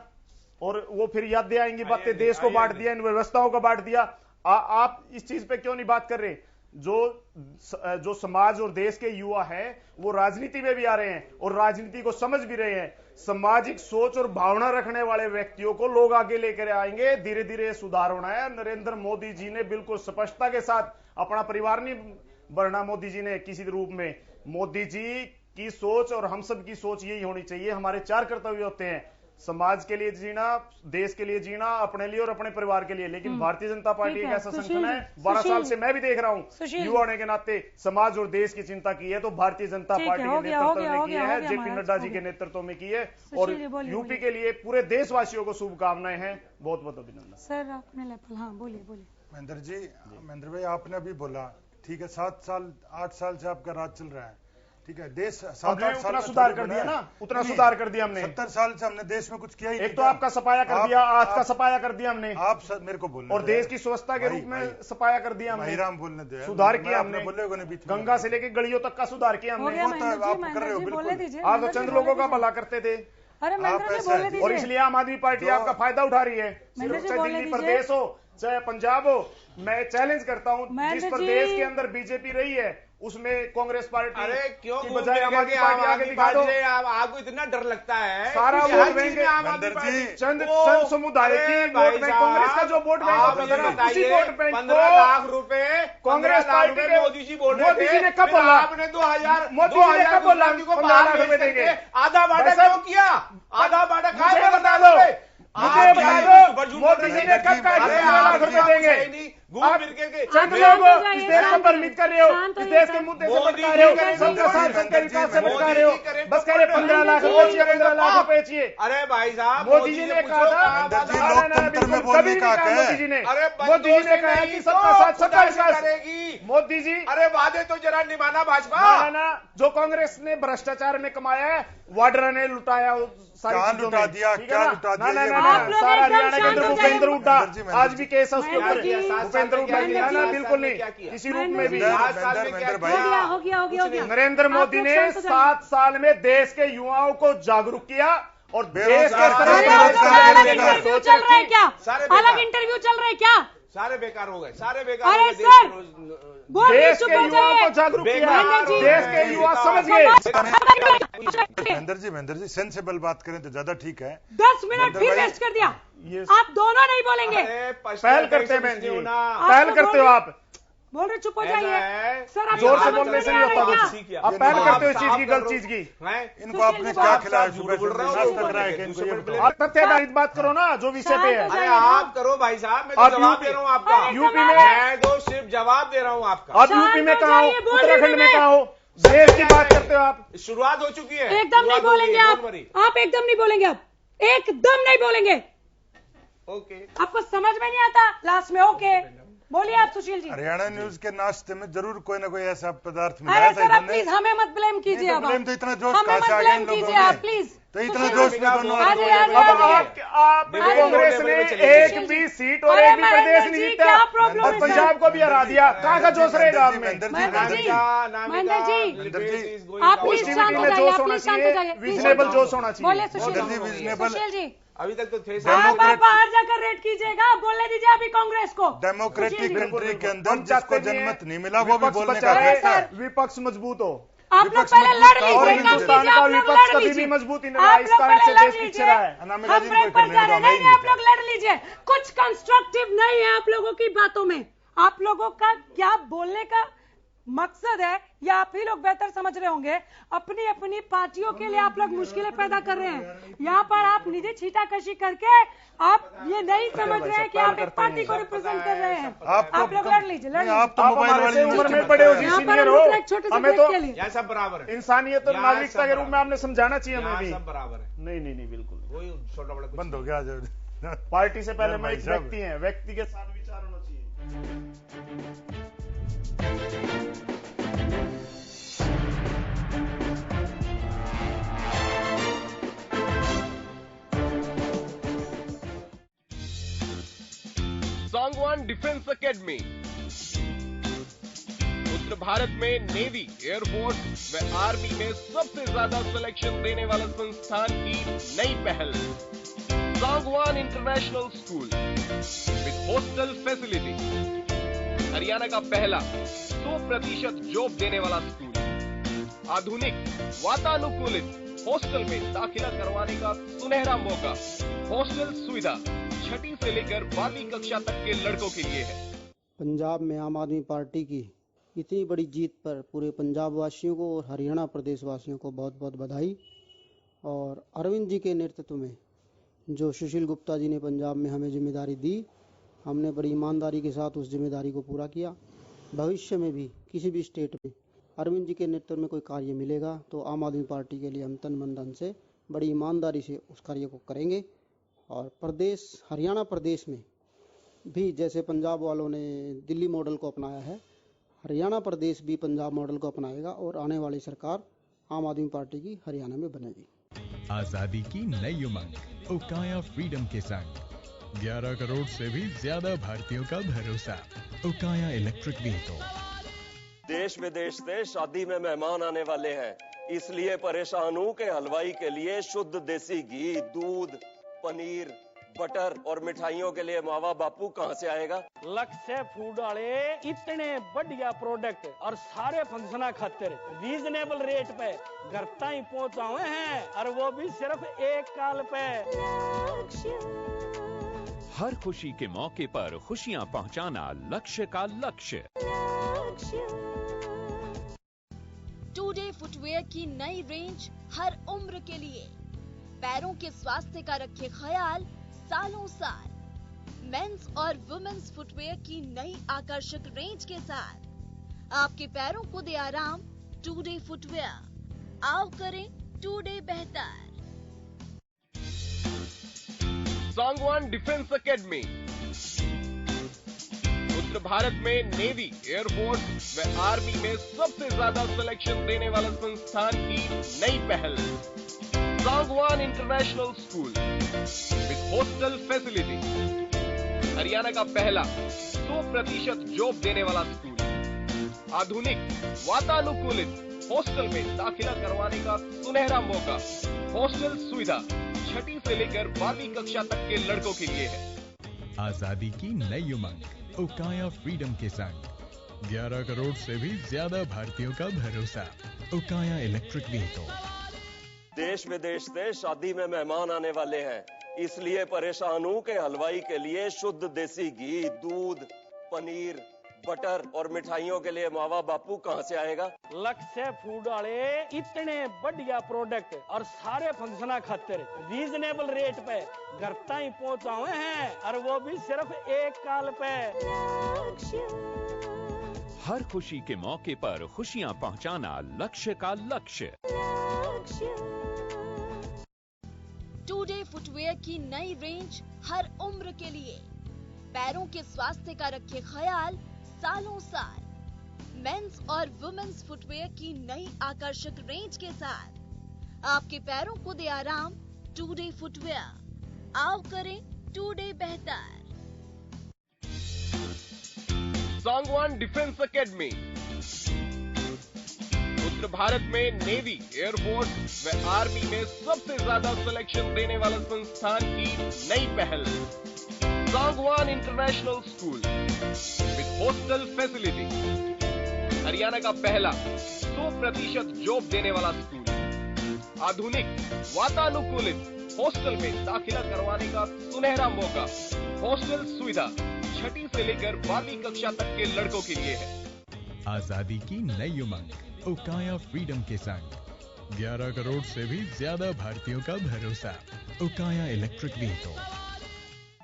और वो फिर याद आएंगी बातें, देश को बांट दिया, इन व्यवस्थाओं को बांट दिया। आप इस चीज पे क्यों नहीं बात कर रहे? जो समाज और देश के युवा हैं वो राजनीति में भी आ रहे हैं और राजनीति को समझ भी रहे हैं। सामाजिक सोच और भावना रखने वाले व्यक्तियों को लोग आगे लेकर आएंगे, धीरे धीरे सुधार होना है। नरेंद्र मोदी जी ने बिल्कुल स्पष्टता के साथ अपना परिवार नहीं बढ़ना, मोदी जी ने किसी रूप में। मोदी जी की सोच और हम सब की सोच यही होनी चाहिए। हमारे 4 कर्तव्य होते हैं, समाज के लिए जीना, देश के लिए जीना, अपने लिए और अपने परिवार के लिए। लेकिन भारतीय जनता पार्टी एक ऐसा संगठन है, 12 साल से मैं भी देख रहा हूँ, युवा होने के नाते समाज और देश की चिंता की है तो भारतीय जनता पार्टी के नेतृत्व में की है, जेपी नड्डा जी के नेतृत्व में की है। और यूपी के लिए पूरे देशवासियों को शुभकामनाएं हैं। बहुत बहुत अभिनंदन। सर आपने हाँ बोलिए बोलिए। महेंद्र भाई, आपने अभी बोला ठीक है, 7 साल 8 साल से आपका राज चल रहा है, ठीक है, देश 7-8 साल उतना सुधार कर दिया ना, उतना सुधार कर दिया हमने। 70 साल से हमने देश में कुछ किया ही नहीं। एक तो आपका सफाया कर दिया, आज का सफाया कर दिया हमने, आप मेरे को बोलने और देश की स्वच्छता के रूप में सफाया कर दिया हमने, राम बोलने दे, सुधार किया हमने, बोलेगा नहीं बीच में, गंगा से लेकर गलियों तक का सुधार किया हमने। आप कर रहे हो बिल्कुल। आप तो चंद लोगों का भला करते थे, और इसलिए आम आदमी पार्टी आपका फायदा उठा रही है। सिर्फ चाहे दिल्ली प्रदेश हो चाहे पंजाब हो, मैं चैलेंज करता हूँ, जिस प्रदेश के अंदर बीजेपी रही है उसमें कांग्रेस पार्टी, अरे क्यों की बजाय आम आदमी पार्टी आगे दिखा दो। आपको इतना डर लगता है सारा वोट बैंक चंद समुदाय की वोट बैंक, कांग्रेस का जो वोट बैंक, उसी वोट बैंक 15 लाख रुपए कांग्रेस पार्टी के मोदी जी बोल मोदी जी ने कब बोला? आपने 2000 मोदी जी ने कब बोला 15 लाख रुपए देंगे? आधा बाटा क्यों किया? आधा बाटा मुझे बता दो, मुझे बता दो, मोदी जी ने कब कहा 15 लाख रुपए देंगे? घूम फिर के चंद लोग इस देश को परमिट कर रहे हो, इस देश के मुद्दे से भटका रहे हो, सबका साथ सबके विकास से भटका रहे हो, बस कह रहे 15 लाख रुपए चाहिए, 15 लाख रुपए चाहिए। अरे भाई साहब, मोदी जी ने कहा था, कभी नहीं कहा मोदी जी ने, मोदी जी ने कहा कि सबका साथ सबका विकास। मोदी जी, अरे वादे तो जरा निभाना भाजपा ना, जो कांग्रेस ने भ्रष्टाचार में कमाया है वाड्रा ने लुटाया, क्या लुटा दिया, क्या लुटा दिया, सारा हरियाणा के अंदर भूपेंद्र हुड्डा, आज भी केस है उसके ऊपर, भूपेंद्र हुड्डा जी ना, बिल्कुल नहीं, किसी रूप में भी। नरेंद्र मोदी ने 7 साल में देश के युवाओं को जागरूक किया और देश के इंटरव्यू चल रहा है क्या? अलग इंटरव्यू चल रहा है क्या? सारे बेकार हो गए, सारे बेकार। अरे सर, देश के युवाओं को जागरूक किया, देश के युवा समझ गए। महेंद्र जी सेंसेबल बात करें तो ज्यादा ठीक है। 10 मिनट फिर वेस्ट कर दिया, आप दोनों नहीं बोलेंगे। पहल करते हैं बहन जी, पहल करते हो आप, बोल रहे चुप हो जाइए सर, आप जोर से बोलने से नहीं होता कुछ। आप पहल करते हो इस चीज की, गलत चीज की। इनको आपने क्या खिलाया? आप तथ्याधारित बात करो ना, जो विषय पे है। अरे आप करो भाई साहब, मैं तो जवाब दे रहा हूँ आपका। यूपी में मैं तो सिर्फ जवाब दे रहा हूँ आपका। आप यूपी में कहा हो, उत्तराखंड में कहा हो, देश की बात करते हो आप। शुरुआत हो चुकी है, एकदम नहीं बोलेंगे आप एकदम नहीं बोलेंगे, आप एकदम नहीं बोलेंगे। ओके, आपको समझ में नहीं आता लास्ट में? ओके बोलिए आप सुशील जी। हरियाणा न्यूज के नाश्ते में जरूर कोई ना कोई ऐसा पदार्थ मिला था। अरे सर प्लीज हमें मत ब्लेम कीजिए, अब ब्लेम तो इतना जोश हमें मत ब्लेम कीजिए आप प्लीज। तो इतना जोश में दोनों आप कांग्रेस ने एक भी सीट और एक भी प्रदेश नहीं जीता और पंजाब को भी हरा दिया, कहाँ का जोश रहेगा आप में? महेंद्र जी आप प्लीज शांत हो जाइए, आप प्लीज शांत हो जाइए, रीजनेबल जोश होना चाहिए। बोले सुशील जी, अभी तक तो थे। आप बाहर जाकर रेट कीजिएगा, बोलने दीजिए अभी कांग्रेस को। डेमोक्रेटिक कंट्री के अंदर जिसको जनमत नहीं मिला वो भी बोलने का विपक्ष मजबूत हो। आप लोग पहले लड़ लीजिए, और हिंदुस्तान का विपक्ष कभी भी मजबूत नहीं रहा, इस कारण से देश पीछे रहा है। हम ब्रेक पर जा रहे हैं, नहीं आप लोग लड़ लीजिए। कुछ कंस्ट्रक्टिव नहीं है आप लोगों की बातों में। आप लोगों का क्या बोलने का मकसद है या आप ही लोग बेहतर समझ रहे होंगे। अपनी अपनी पार्टियों के लिए आप लोग मुश्किलें पैदा कर रहे हैं। यहाँ पर आप निजी छीटाकशी करके आप ये नहीं समझ रहे हैं कि आप एक पार्टी को रिप्रेजेंट कर रहे हैं। आप लोग लड़ लीजिए, लड़ लीजिए। आप तो मोबाइल वाली उम्र में पड़े हो, सीनियर हो, हमें तो सब बराबर है। इंसानियत और नागरिकता के रूप में आपने समझाना चाहिए हमें भी। सब बराबर है। नहीं बिल्कुल कोई छोटा बड़ा बंद हो गया। पार्टी से पहले मैं एक व्यक्ति है, व्यक्ति के साथ विचार होना चाहिए। सांगवान डिफेंस एकेडमी उत्तर भारत में नेवी, एयरफोर्स व आर्मी में सबसे ज्यादा सिलेक्शन देने वाला संस्थान की नई पहल Sangwan international school with hostel facility. Haryana का पहला 100% जॉब देने वाला स्कूल, आधुनिक वातानुकूलित हॉस्टल में दाखिला करवाने का सुनहरा मौका। हॉस्टल सुविधा 6ठी से लेकर 12वीं कक्षा तक के लड़कों के लिए है। पंजाब में आम आदमी पार्टी की इतनी बड़ी जीत पर पूरे पंजाब वासियों को और हरियाणा प्रदेश वासियों को बहुत बहुत बधाई। और अरविंद जी के नेतृत्व में जो सुशील गुप्ता जी ने पंजाब में हमें जिम्मेदारी दी, हमने बड़ी ईमानदारी के साथ उस जिम्मेदारी को पूरा किया। भविष्य में भी किसी भी स्टेट में अरविंद जी के नेतृत्व में कोई कार्य मिलेगा तो आम आदमी पार्टी के लिए हम तन मन धन से बड़ी ईमानदारी से उस कार्य को करेंगे। और प्रदेश हरियाणा प्रदेश में भी जैसे पंजाब वालों ने दिल्ली मॉडल को अपनाया है, हरियाणा प्रदेश भी पंजाब मॉडल को अपनाएगा और आने वाली सरकार आम आदमी पार्टी की हरियाणा में बनेगी। आजादी की नई उमंग, उकाया फ्रीडम के संग 11 करोड़ से भी ज्यादा भारतीयों का भरोसा, उकाया इलेक्ट्रिक व्हीकल। देश विदेश से शादी में मेहमान आने वाले हैं, इसलिए परेशान हूं कि हलवाई के लिए शुद्ध देसी घी, दूध, पनीर, बटर और मिठाइयों के लिए मावा बापू कहां से आएगा। लक्ष्य फूड वाले इतने बढ़िया प्रोडक्ट और सारे फंक्शन खातिर रीजनेबल रेट पे घर तक पहुंचाए हैं, और वो भी सिर्फ एक कॉल पे। हर खुशी के मौके पर खुशियां पहुंचाना लक्ष्य का लक्ष्य। टुडे फुटवेयर की नई रेंज हर उम्र के लिए, पैरों के स्वास्थ्य का रखे ख्याल सालों साल। मेंस और वुमेन्स फुटवेयर की नई आकर्षक रेंज के साथ आपके पैरों को दे आराम टुडे फुटवेयर। आओ करें टुडे बेहतर। सांगवान डिफेंस एकेडमी उत्तर भारत में नेवी, एयरफोर्स व आर्मी में सबसे ज्यादा सिलेक्शन देने वाला संस्थान की नई पहल Sangwan international school with hostel facility. Haryana का पहला 100% जॉब देने वाला स्कूल। आधुनिक वातानुकूलित हॉस्टल में दाखिला करवाने का सुनहरा मौका। हॉस्टल सुविधा 6ठी से लेकर 12वीं कक्षा तक के लड़कों के लिए है। आजादी की नई उमंग, उकाया फ्रीडम के संग 11 करोड़ से भी ज्यादा भारतीयों का भरोसा, उकाया इलेक्ट्रिक व्हीकल। देश विदेश से शादी में मेहमान आने वाले हैं, इसलिए परेशान हूं कि हलवाई के लिए शुद्ध देसी घी, दूध, पनीर, बटर और मिठाइयों के लिए मावा बापू कहां से आएगा। लक्ष्य फूड वाले इतने बढ़िया प्रोडक्ट और सारे फंक्शन खातिर रीजनेबल रेट पे घर तक पहुंचाए हैं, और वो भी सिर्फ एक कॉल पे। हर खुशी के मौके पर खुशियां पहुंचाना लक्ष्य का लक्ष्य। टुडे फुटवेयर की नई रेंज हर उम्र के लिए, पैरों के स्वास्थ्य का रखे ख्याल सालों साल। मेंस और वुमेन्स फुटवेयर की नई आकर्षक रेंज के साथ आपके पैरों को दे आराम टुडे फुटवेयर। आओ करें टुडे बेहतर। सांगवान डिफेंस एकेडमी उत्तर भारत में नेवी, एयरफोर्स व आर्मी में सबसे ज्यादा सिलेक्शन देने वाला संस्थान की नई पहल Sangwan international school with hostel facility. Haryana का पहला 100% जॉब देने वाला स्कूल। आधुनिक वातानुकूलित हॉस्टल में दाखिला करवाने का सुनहरा मौका। हॉस्टल सुविधा 6ठी से लेकर 12वीं कक्षा तक के लड़कों के लिए है। आजादी की नई उमंग, उकाया फ्रीडम के संग 11 करोड़ से भी ज्यादा भारतीयों का भरोसा, उकाया इलेक्ट्रिक व्हीकल।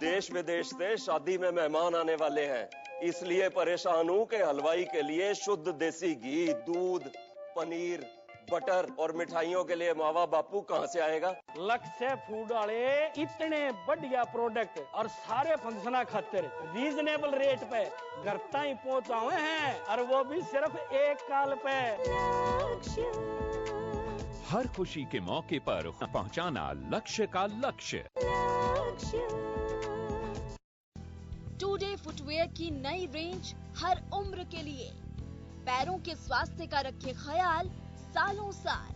देश विदेश से शादी में मेहमान आने वाले हैं, इसलिए परेशान हूं कि हलवाई के लिए शुद्ध देसी घी, दूध, पनीर, बटर और मिठाइयों के लिए मावा बापू कहां से आएगा। लक्ष्य फूड वाले इतने बढ़िया प्रोडक्ट और सारे फंक्शन खातिर रीजनेबल रेट पे घर तक पहुंचाए हैं, और वो भी सिर्फ एक कॉल पे। हर खुशी के मौके पर पहुंचाना लक्ष्य का लक्ष्य। टुडे फुटवेयर की नई रेंज हर उम्र के लिए, पैरों के स्वास्थ्य का रखे ख्याल सालों साल।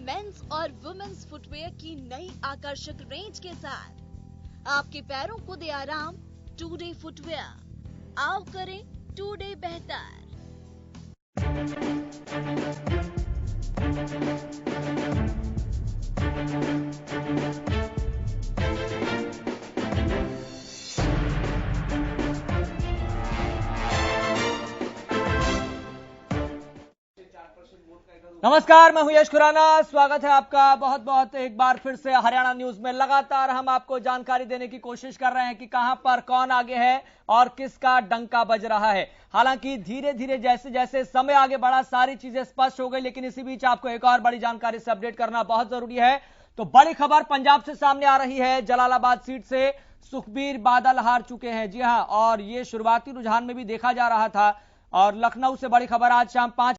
मेंस और वुमेन्स फुटवेयर की नई आकर्षक रेंज के साथ आपके पैरों को दे आराम टुडे फुटवेयर। आओ करें टुडे बेहतर। नमस्कार, मैं हूं यश खुराना। स्वागत है आपका बहुत बहुत एक बार फिर से हरियाणा न्यूज में। लगातार हम आपको जानकारी देने की कोशिश कर रहे हैं कि कहां पर कौन आगे है और किसका डंका बज रहा है। हालांकि धीरे धीरे जैसे जैसे समय आगे बढ़ा सारी चीजें स्पष्ट हो गई, लेकिन इसी बीच आपको एक और बड़ी जानकारी से अपडेट करना बहुत जरूरी है। तो बड़ी खबर पंजाब से सामने आ रही है। जलालाबाद सीट से सुखबीर बादल हार चुके हैं। जी हां, और ये शुरुआती रुझान में भी देखा जा रहा था। और लखनऊ से बड़ी खबर आज शाम 5